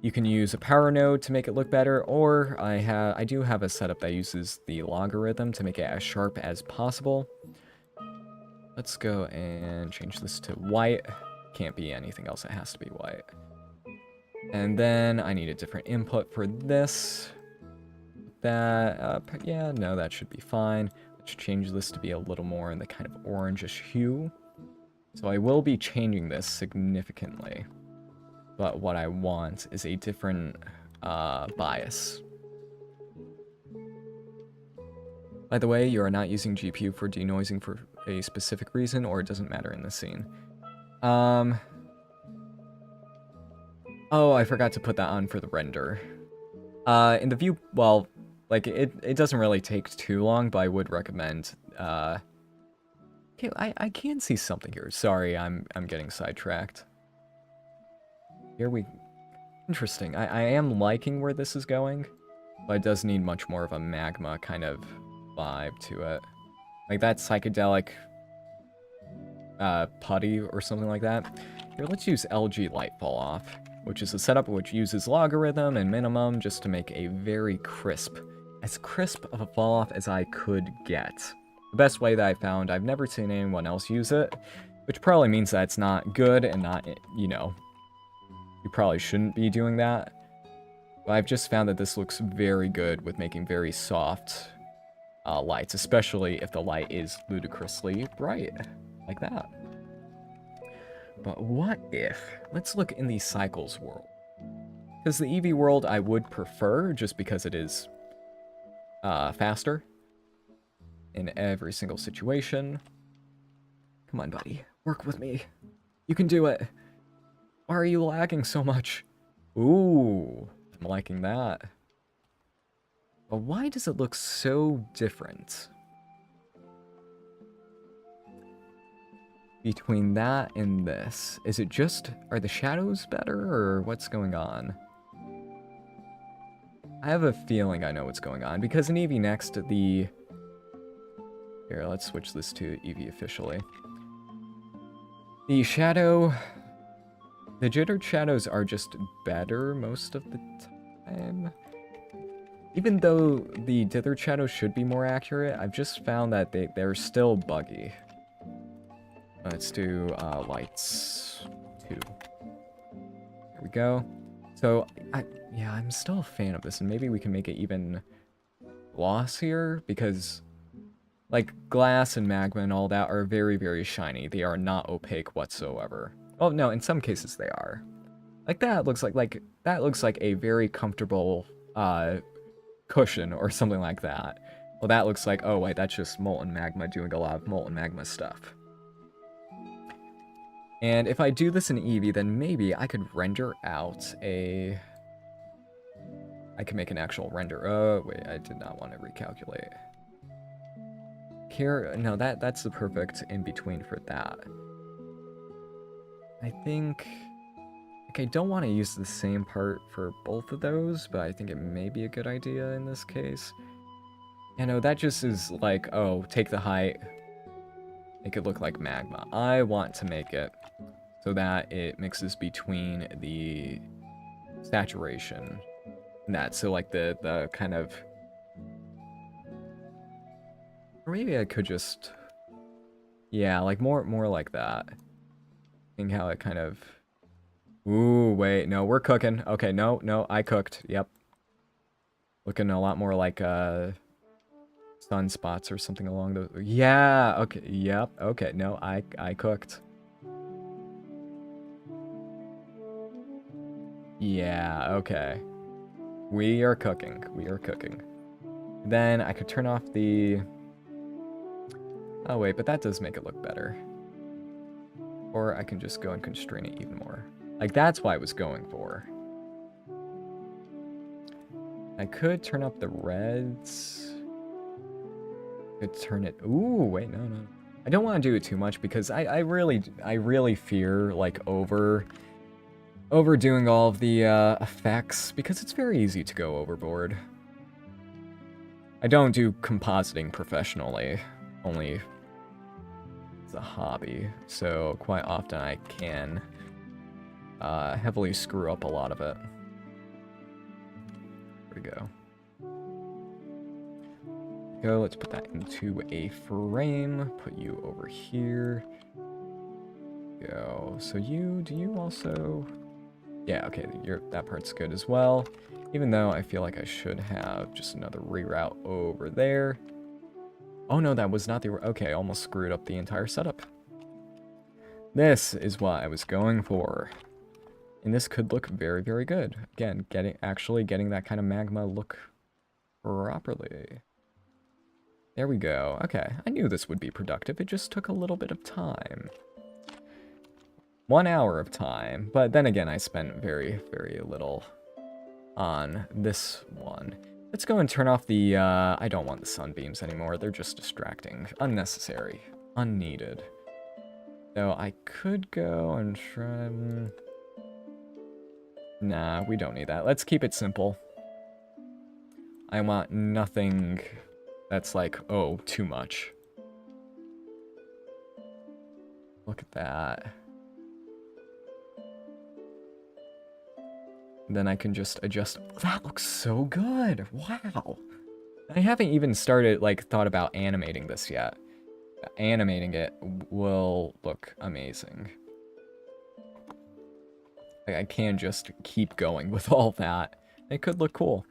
you can use a power node to make it look better, or I do have a setup that uses the logarithm to make it as sharp as possible. Let's go and change this to white. Can't be anything else, it has to be white. And then I need a different input for this. That, yeah, no, that should be fine. Let's change this to be a little more in the kind of orangish hue. So I will be changing this significantly. But what I want is a different bias. By the way, you are not using GPU for denoising for a specific reason, or it doesn't matter in this scene. Oh, I forgot to put that on for the render. In the view, well, like, it doesn't really take too long, but I would recommend, okay, I can see something here. Sorry, I'm getting sidetracked. Here we... Interesting. I am liking where this is going, but it does need much more of a Magma kind of vibe to it. Like that psychedelic putty or something like that. Here, let's use LG Light Fall Off, which is a setup which uses logarithm and minimum just to make a very crisp, as crisp of a fall off as I could get. The best way that I found, I've never seen anyone else use it, which probably means that it's not good and not, you know, you probably shouldn't be doing that. But I've just found that this looks very good with making very soft lights, especially if the light is ludicrously bright, like that. But what if, let's look in the cycles world. Because the EV world I would prefer, just because it is faster in every single situation. Come on, buddy, work with me. You can do it. Why are you lagging so much? Ooh, I'm liking that. But why does it look so different between that and this? Is it just, are the shadows better, or what's going on? I have a feeling I know what's going on, because in EV Next, the... Here, let's switch this to EV officially. The shadow... The jittered shadows are just better most of the time. Even though the dithered shadows should be more accurate, I've just found that they're still buggy. Let's do lights 2. There we go. So, yeah, I'm still a fan of this, and maybe we can make it even glossier, because, like, glass and magma and all that are very, very shiny. They are not opaque whatsoever. Oh, no, in some cases they are. Like, that looks like that looks like a very comfortable, cushion or something like that. Well, that looks like, oh, wait, that's just molten magma doing a lot of molten magma stuff. And if I do this in Eevee, then maybe I could render out a... I can make an actual render. Oh, wait, I did not want to recalculate. here, no, that's the perfect in-between for that. I think, like, I don't want to use the same part for both of those, but I think it may be a good idea in this case. You know, that just is like, oh, take the height, make it look like magma. I want to make it so that it mixes between the saturation and that, so like the kind of, or maybe I could just, yeah, like more like that. Seeing how it kind of, ooh, wait, no, we're cooking. Okay, no, I cooked. Yep. Looking a lot more like sunspots or something along those. Yeah, okay, yep, okay, no, I cooked. Yeah, okay. We are cooking. We are cooking. Then I could turn off the... Oh, wait, but that does make it look better. Or I can just go and constrain it even more. Like, that's what I was going for. I could turn up the reds. Could turn it... Ooh, wait, no. I don't want to do it too much because I really fear, like, overdoing all of the effects because it's very easy to go overboard. I don't do compositing professionally, only as a hobby, so quite often I can heavily screw up a lot of it. There we go. Let's put that into a frame, put you over here. Go. So do you also... Yeah, okay, that part's good as well. Even though I feel like I should have just another reroute over there. Oh no, that was not the... Okay, almost screwed up the entire setup. This is what I was going for. And this could look very, very good. Again, actually getting that kind of magma look properly. There we go. Okay, I knew this would be productive. It just took a little bit of time. 1 hour of time, but then again, I spent very, very little on this one. Let's go and turn off the, I don't want the sunbeams anymore. They're just distracting. Unnecessary. Unneeded. So I could go and try... Nah, we don't need that. Let's keep it simple. I want nothing that's like, oh, too much. Look at that. Then I can just adjust. That looks so good. Wow. I haven't even started, like, thought about animating this yet. Animating it will look amazing. Like, I can just keep going with all that. It could look cool.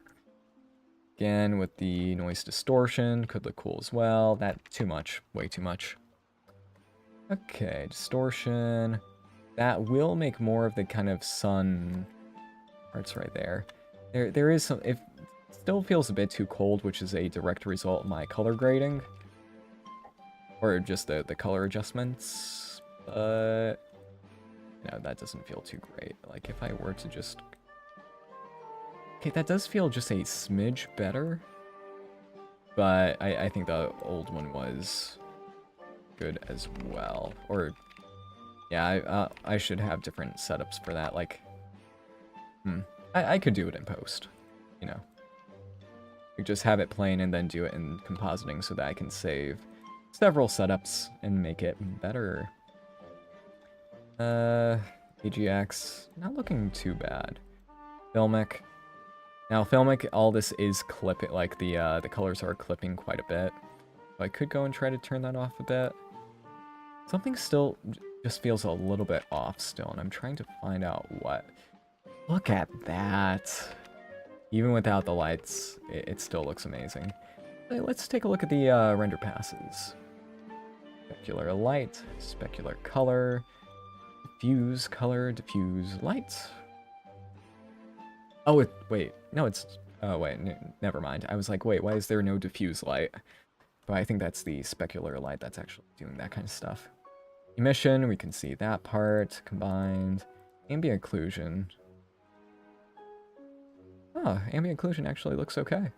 Again, with the noise distortion, could look cool as well. That, too much. Way too much. Okay, distortion. That will make more of the kind of sun... parts right there. There is some... It still feels a bit too cold, which is a direct result of my color grading. Or just the color adjustments. But... No, that doesn't feel too great. Like, if I were to just... Okay, that does feel just a smidge better. But I think the old one was good as well. Or... Yeah, I should have different setups for that. Like... I could do it in post, you know. I could just have it playing and then do it in compositing so that I can save several setups and make it better. AGX, not looking too bad. Filmic. Now, Filmic, all this is clipping, like the colors are clipping quite a bit. So I could go and try to turn that off a bit. Something still just feels a little bit off still, and I'm trying to find out what. Look at that. Even without the lights, it still looks amazing. Let's take a look at the render passes. Specular light, specular color, diffuse color, diffuse light. Oh, wait, no, it's... Oh, wait, never mind. I was like, wait, why is there no diffuse light? But I think that's the specular light that's actually doing that kind of stuff. Emission, we can see that part combined. Ambient occlusion. Oh, ambient occlusion actually looks okay.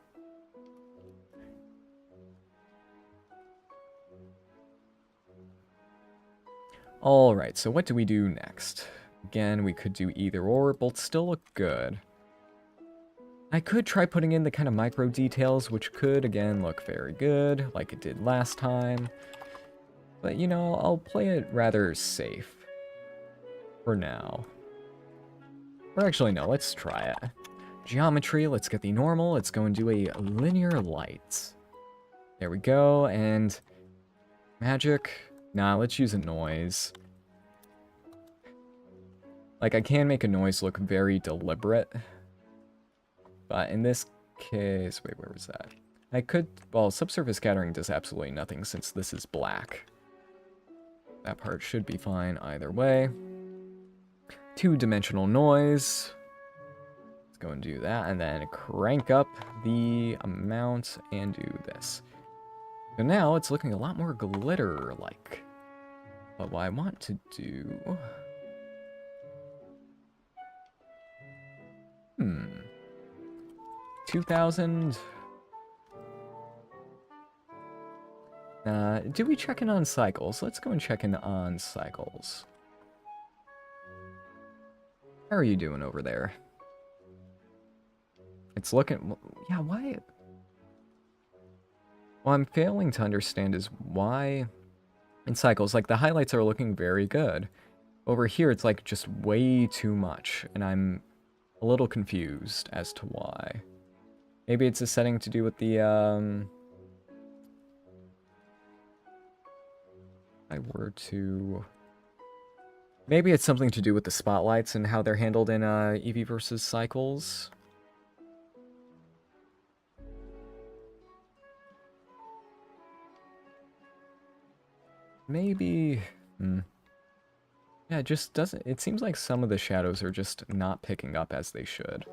Alright, so what do we do next? Again, we could do either or, both still look good. I could try putting in the kind of micro details, which could, again, look very good, like it did last time. But, you know, I'll play it rather safe. For now. Or actually, no, let's try it. Geometry, let's get the normal, let's go and do a linear light. There we go, and... magic? Nah, let's use a noise. Like, I can make a noise look very deliberate. But in this case... wait, where was that? I could... well, subsurface scattering does absolutely nothing since this is black. That part should be fine either way. Two-dimensional noise. Let's go and do that, and then crank up the amount and do this. So now it's looking a lot more glitter-like. But what I want to do... 2,000... do we check in on cycles? Let's go and check in on cycles. How are you doing over there? It's looking... yeah, why... what I'm failing to understand is why... in cycles, like, the highlights are looking very good. Over here, it's, like, just way too much, and I'm a little confused as to why. Maybe it's a setting to do with the, I were to... maybe it's something to do with the spotlights and how they're handled in Eevee versus Cycles. Maybe... yeah, it just doesn't... it seems like some of the shadows are just not picking up as they should.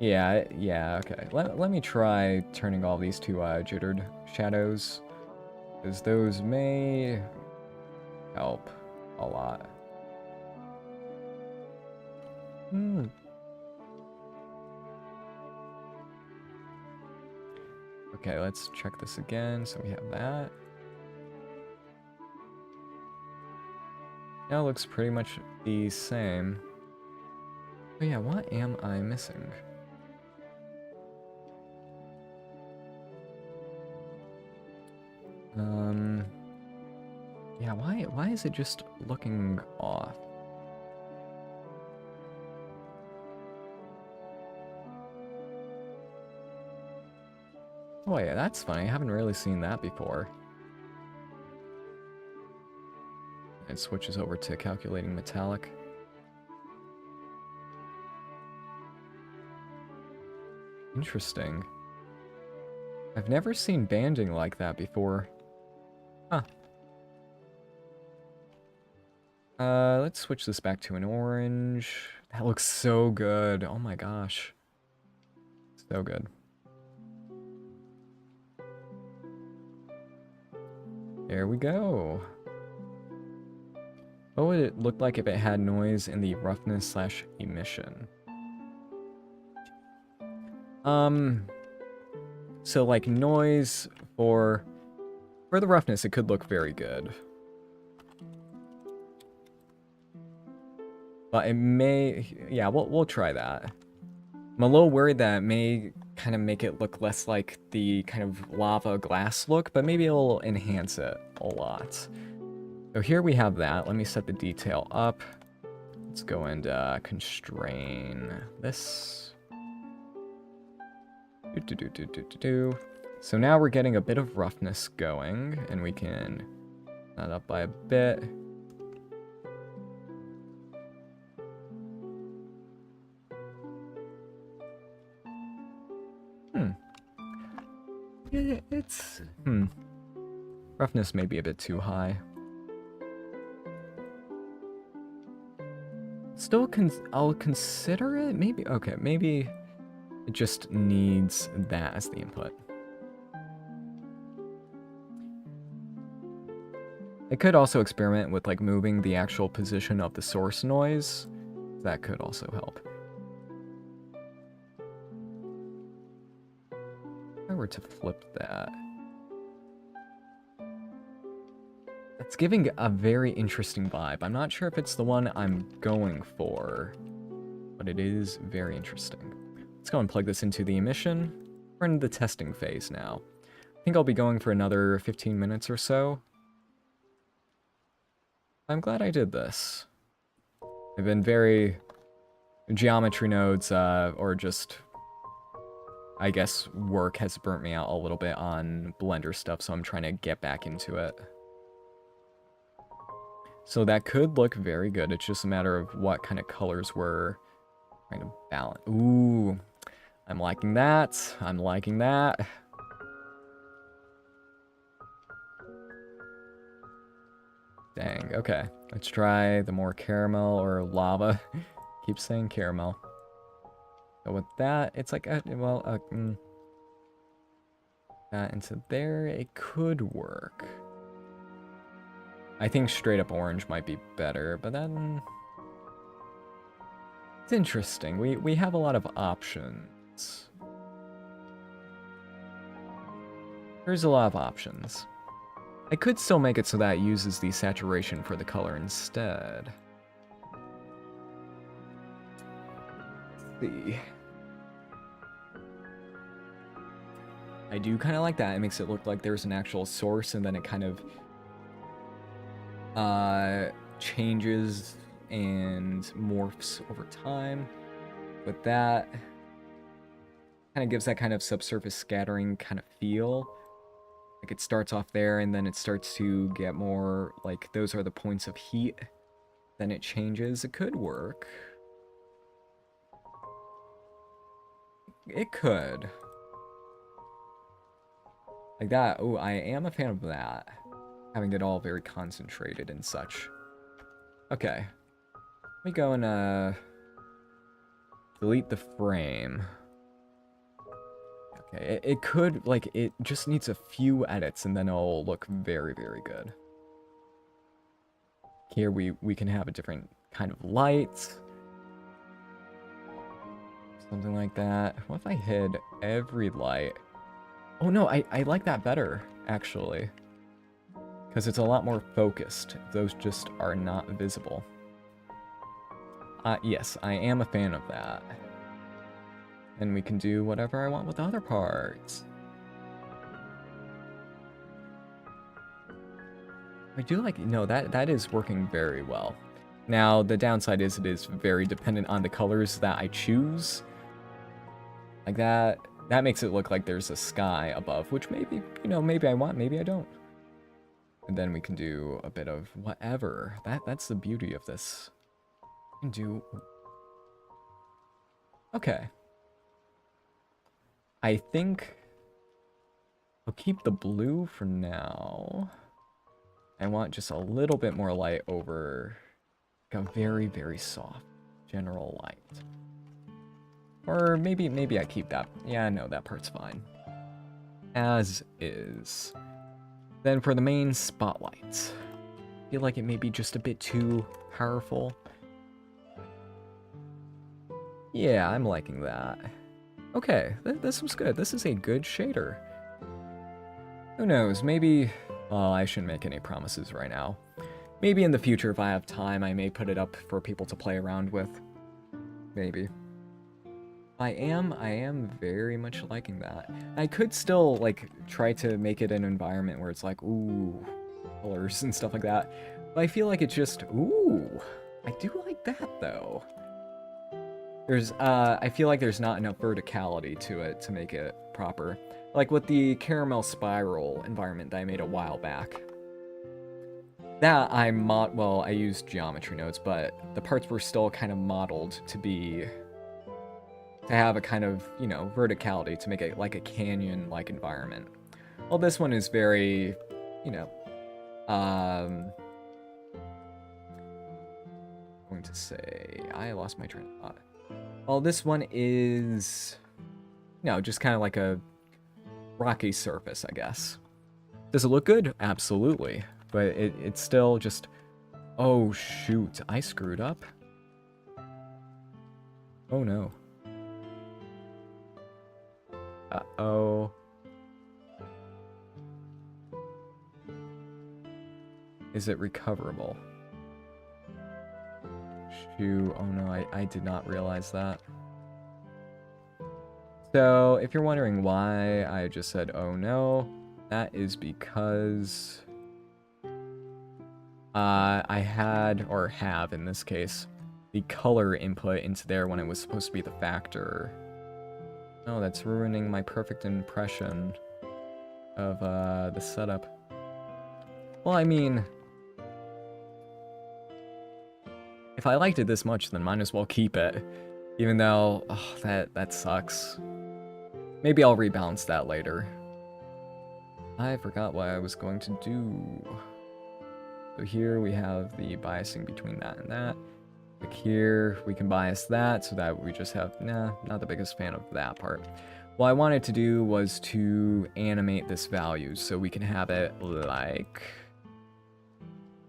Yeah, okay. Let me try turning all these to jittered shadows, because those may help a lot. Okay, let's check this again. So we have that. Now it looks pretty much the same. Oh yeah, what am I missing? Yeah, why is it just looking off? Oh yeah, that's funny. I haven't really seen that before. It switches over to calculating metallic. Interesting. I've never seen banding like that before. Huh. Let's switch this back to an orange. That looks so good. Oh my gosh. So good. There we go. What would it look like if it had noise in the roughness / emission? So like noise for the roughness, it could look very good. But it may, yeah, we'll try that. I'm a little worried that it may kind of make it look less like the kind of lava glass look, but maybe it'll enhance it a lot. So here we have that. Let me set the detail up. Let's go and constrain this. So now we're getting a bit of roughness going, and we can that up by a bit. It's... roughness may be a bit too high. Still, I'll consider it? Maybe... okay, maybe it just needs that as the input. I could also experiment with, like, moving the actual position of the source noise. That could also help. If I were to flip that... It's giving a very interesting vibe. I'm not sure if it's the one I'm going for, but it is very interesting. Let's go and plug this into the emission. We're in the testing phase now. I think I'll be going for another 15 minutes or so. I'm glad I did this. I've been very... Geometry nodes, or just... I guess work has burnt me out a little bit on Blender stuff, so I'm trying to get back into it. So that could look very good. It's just a matter of what kind of colors we're trying to balance. Ooh, I'm liking that. I'm liking that. Dang, okay. Let's try the more caramel or lava. Keep saying caramel. So with that, it's like, that into there, it could work. I think straight up orange might be better, but then... It's interesting. We have a lot of options. There's a lot of options. I could still make it so that it uses the saturation for the color instead. Let's see. I do kind of like that. It makes it look like there's an actual source, and then it kind of changes and morphs over time. With that, kind of gives that kind of subsurface scattering kind of feel. Like it starts off there, and then it starts to get more like those are the points of heat. Then it changes. It could work. It could. Like that. Oh, I am a fan of that. Having it all very concentrated and such. Okay. Let me go and delete the frame. Okay, it could, like, it just needs a few edits and then it'll look very, very good. Here we can have a different kind of light. Something like that. What if I hid every light? Oh no, I like that better, actually. Because it's a lot more focused. Those just are not visible. Yes, I am a fan of that. And we can do whatever I want with the other parts. I do like, no, that is working very well. Now, the downside is it is very dependent on the colors that I choose. Like that makes it look like there's a sky above, which maybe, you know, maybe I want, maybe I don't. And then we can do a bit of whatever. That's the beauty of this. We can do... Okay. I think I'll keep the blue for now. I want just a little bit more light over like a very, very soft general light. Or maybe I keep that. Yeah, no, that part's fine. As is. Then for the main spotlight. I feel like it may be just a bit too powerful. Yeah, I'm liking that. Okay, this was good. This is a good shader. Who knows, maybe... Well, I shouldn't make any promises right now. Maybe in the future, if I have time, I may put it up for people to play around with. Maybe. I am very much liking that. I could still, like, try to make it an environment where it's like, ooh, colors and stuff like that. But I feel like it's just, ooh, I do like that, though. There's, I feel like there's not enough verticality to it to make it proper. Like with the caramel spiral environment that I made a while back. That I used geometry nodes, but the parts were still kind of modeled to have a kind of, you know, verticality to make it like a canyon-like environment. Well, this one is very, you know, going to say, I lost my train of thought. Well, this one is, you know, just kind of like a rocky surface, I guess. Does it look good? Absolutely. But it's still just... Oh, shoot. I screwed up? Oh, no. Uh-oh. is it recoverable? Shoot, oh no, I did not realize that. So, if you're wondering why I just said, oh no, that is because I had, or have in this case, the color input into there when it was supposed to be the factor. Oh, that's ruining my perfect impression of the setup. Well, I mean, if I liked it this much, then might as well keep it. Even though, oh, that sucks. Maybe I'll rebalance that later. I forgot what I was going to do. So here we have the biasing between that and that. Like here, we can bias that so that we just have, nah, not the biggest fan of that part. What I wanted to do was to animate this value so we can have it like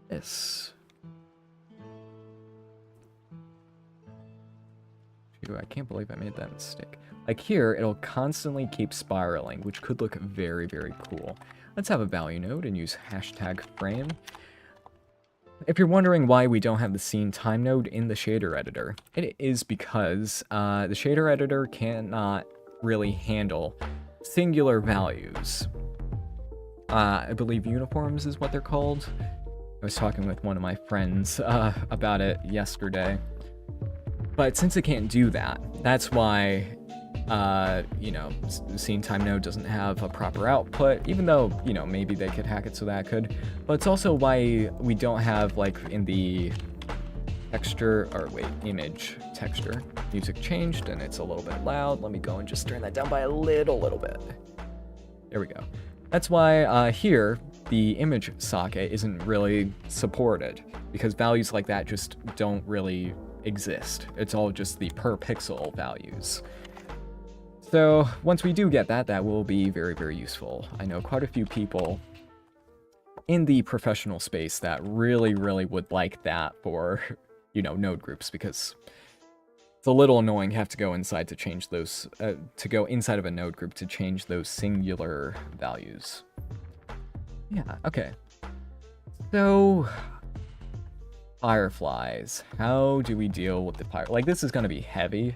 this. Phew, I can't believe I made that mistake. Like here, it'll constantly keep spiraling, which could look very, very cool. Let's have a value node and use hashtag frame. If you're wondering why we don't have the scene time node in the shader editor, it is because the shader editor cannot really handle singular values. I believe uniforms is what they're called. I was talking with one of my friends about it yesterday. But since it can't do that, that's why, you know, the scene time node doesn't have a proper output, even though, you know, maybe they could hack it so that could. But it's also why we don't have, like, in the texture, or wait, image texture, music changed and it's a little bit loud. Let me go and just turn that down by a little bit. There we go. That's why here, the image socket isn't really supported, because values like that just don't really exist. It's all just the per pixel values. So once we do get that, that will be very, very useful. I know quite a few people in the professional space that really, really would like that for, you know, node groups, because it's a little annoying to have to go inside to change those, to go inside of a node group to change those singular values. Yeah, okay. So, fireflies. How do we deal with the fire? Like, this is going to be heavy.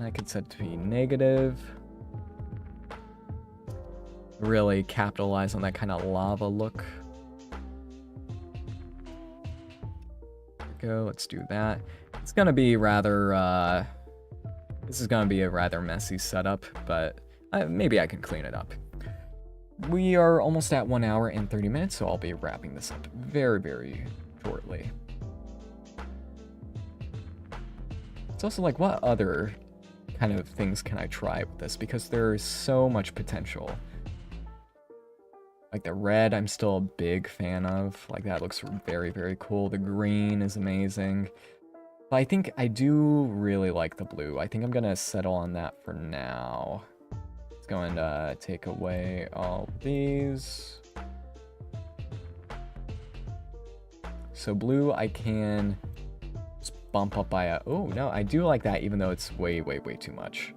I could set it to be negative. Really capitalize on that kind of lava look. There we go, let's do that. It's going to be rather, this is going to be a rather messy setup, but maybe I can clean it up. We are almost at 1 hour and 30 minutes, so I'll be wrapping this up very, very shortly. It's also like, what other kind of things can I try with this? Because there's so much potential. Like the red, I'm still a big fan of. Like that looks very, very cool. The green is amazing. But I think I do really like the blue. I think I'm gonna settle on that for now. Going to take away all these. So blue I can just bump up by a, oh no, I do like that even though it's way, way, way too much.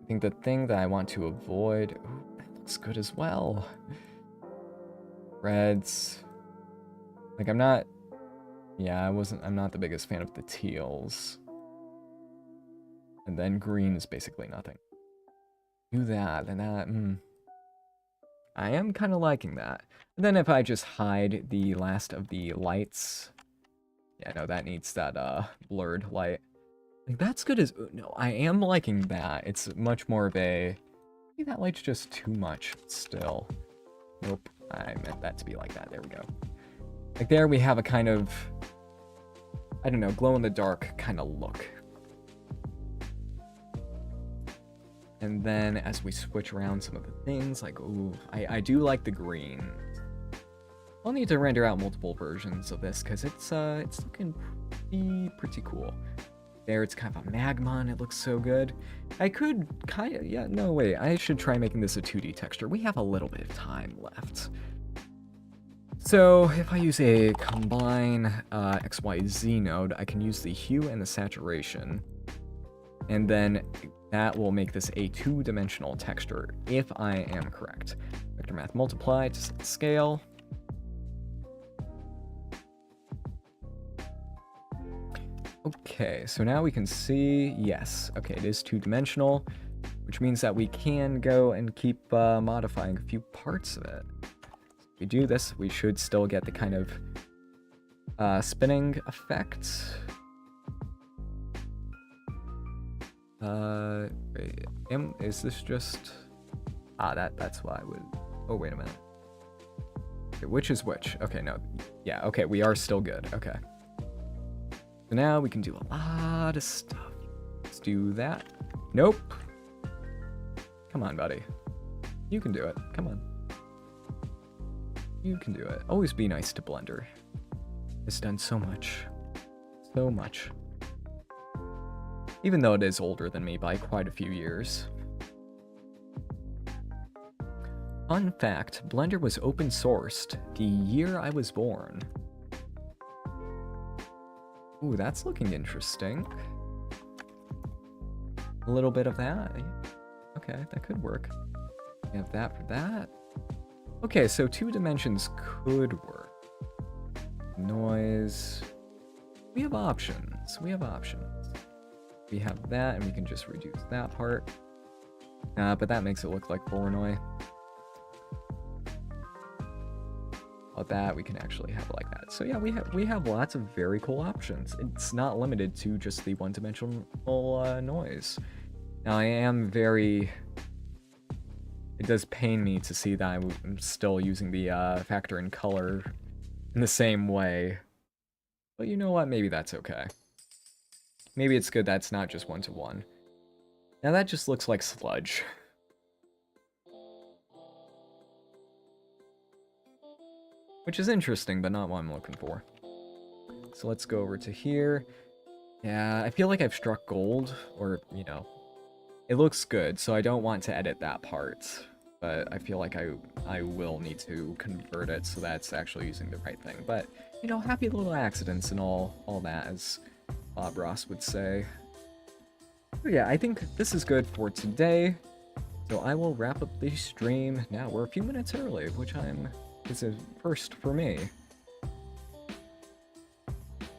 I think the thing that I want to avoid, ooh, that looks good as well. Reds. Like I'm not, yeah, I'm not the biggest fan of the teals. And then green is basically nothing. Do that, and that, I am kind of liking that. And then if I just hide the last of the lights, yeah, no, that needs that, blurred light. Like, that's good as, no, I am liking that. It's much more of a, maybe that light's just too much still. Nope, I meant that to be like that, there we go. Like there we have a kind of, I don't know, glow-in-the-dark kind of look. And then as we switch around some of the things, like, ooh, I do like the green. I'll need to render out multiple versions of this because it's looking pretty cool. There, it's kind of a magma and it looks so good. I could kind of, yeah, no, wait, I should try making this a 2D texture. We have a little bit of time left. So if I use a combine XYZ node, I can use the hue and the saturation. And then That will make this a 2-dimensional texture, if I am correct. Vector math multiply to set the scale. Okay, so now we can see, yes, okay, it is 2-dimensional, which means that we can go and keep modifying a few parts of it. If we do this, we should still get the kind of spinning effect. Wait, is this just... that's why I would... Oh, wait a minute. Okay, which is which? Okay, no. Yeah, okay, we are still good. Okay. So now we can do a lot of stuff. Let's do that. Nope. Come on, buddy. You can do it. Come on. You can do it. Always be nice to Blender. It's done so much. So much. Even though it is older than me by quite a few years. Fun fact, Blender was open sourced the year I was born. Ooh, that's looking interesting. A little bit of that. Okay, that could work. We have that for that. Okay, so 2 dimensions could work. Noise. We have options. We have options. We have that, and we can just reduce that part. But that makes it look like Voronoi. That we can actually have it like that. So yeah, we have lots of very cool options. It's not limited to just the 1-dimensional noise. Now I am very... It does pain me to see that I'm still using the factor in color in the same way. But you know what? Maybe that's okay. Maybe it's good that's not just 1-to-1. Now that just looks like sludge. Which is interesting, but not what I'm looking for. So let's go over to here. Yeah, I feel like I've struck gold, or, you know, it looks good, so I don't want to edit that part. But I feel like I will need to convert it so that's actually using the right thing. But, you know, happy little accidents and all that, as Bob Ross would say. But yeah, I think this is good for today. So I will wrap up the stream. Now, we're a few minutes early, which is a first for me.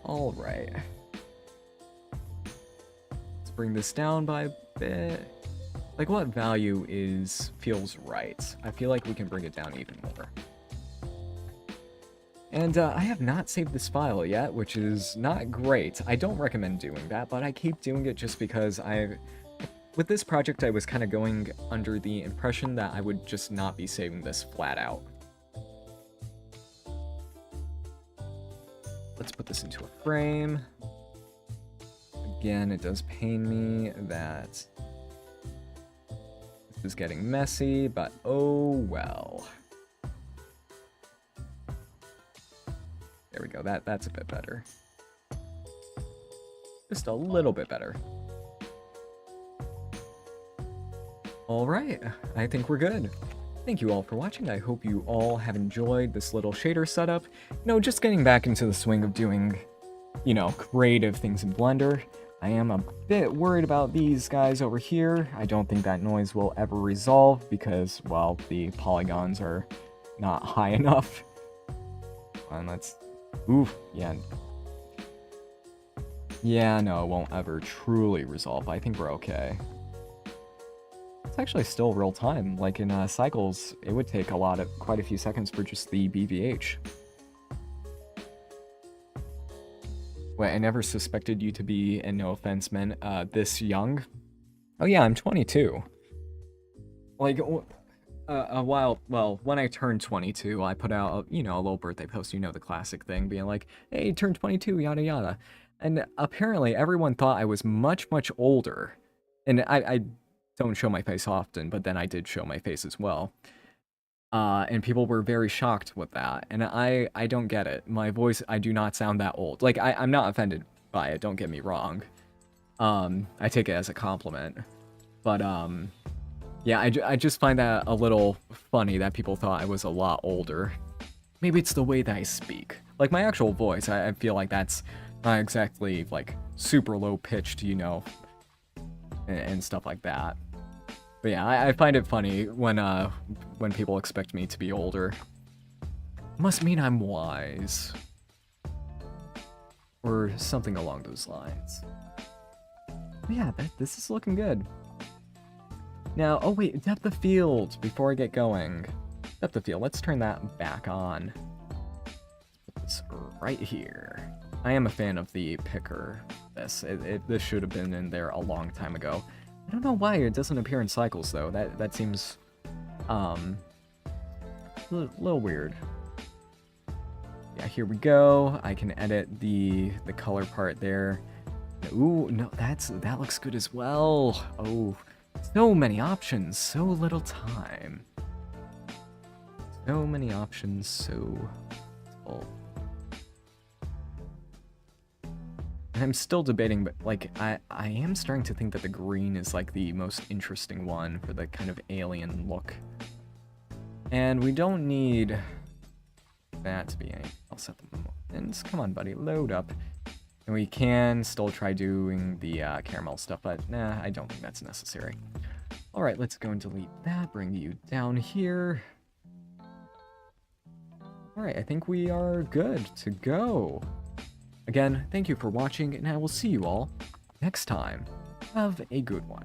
Alright. Let's bring this down by a bit. Like, what value feels right? I feel like we can bring it down even more. And I have not saved this file yet, which is not great. I don't recommend doing that, but I keep doing it just because with this project I was kind of going under the impression that I would just not be saving this flat out. Let's put this into a frame. Again, it does pain me that this is getting messy, but oh well. There we go, that's a bit better. Just a little bit better. Alright, I think we're good. Thank you all for watching. I hope you all have enjoyed this little shader setup. You know, just getting back into the swing of doing, you know, creative things in Blender. I am a bit worried about these guys over here. I don't think that noise will ever resolve because, well, the polygons are not high enough. And that's... Oof, yeah. Yeah, no, it won't ever truly resolve. I think we're okay. It's actually still real time. Like in cycles, it would take quite a few seconds for just the BVH. Wait, I never suspected you to be, and no offense, man, this young? Oh yeah, I'm 22. Like, when I turned 22, I put out, a little birthday post, you know, the classic thing, being like, hey, you turned 22, yada yada. And apparently everyone thought I was much, much older. And I don't show my face often, but then I did show my face as well. And people were very shocked with that. And I don't get it. My voice, I do not sound that old. Like, I'm not offended by it, don't get me wrong. I take it as a compliment. But, yeah, I just find that a little funny that people thought I was a lot older. Maybe it's the way that I speak. Like, my actual voice, I feel like that's not exactly, like, super low-pitched, you know. and stuff like that. But yeah, I find it funny when people expect me to be older. Must mean I'm wise. Or something along those lines. But yeah, this is looking good. Now, oh wait, depth of field, before I get going. Depth of field, let's turn that back on. Put this right here. I am a fan of the picker. This should have been in there a long time ago. I don't know why it doesn't appear in cycles though. That seems a little weird. Yeah, here we go. I can edit the color part there. Ooh, no, that looks good as well. Oh, so many options, so little time. So many options, so little. And I'm still debating, but like I am starting to think that the green is like the most interesting one for the kind of alien look. And we don't need that to be anything else at the moment. Come on, buddy, load up. And we can still try doing the caramel stuff, but nah, I don't think that's necessary. Alright, let's go and delete that, bring you down here. Alright, I think we are good to go. Again, thank you for watching, and I will see you all next time. Have a good one.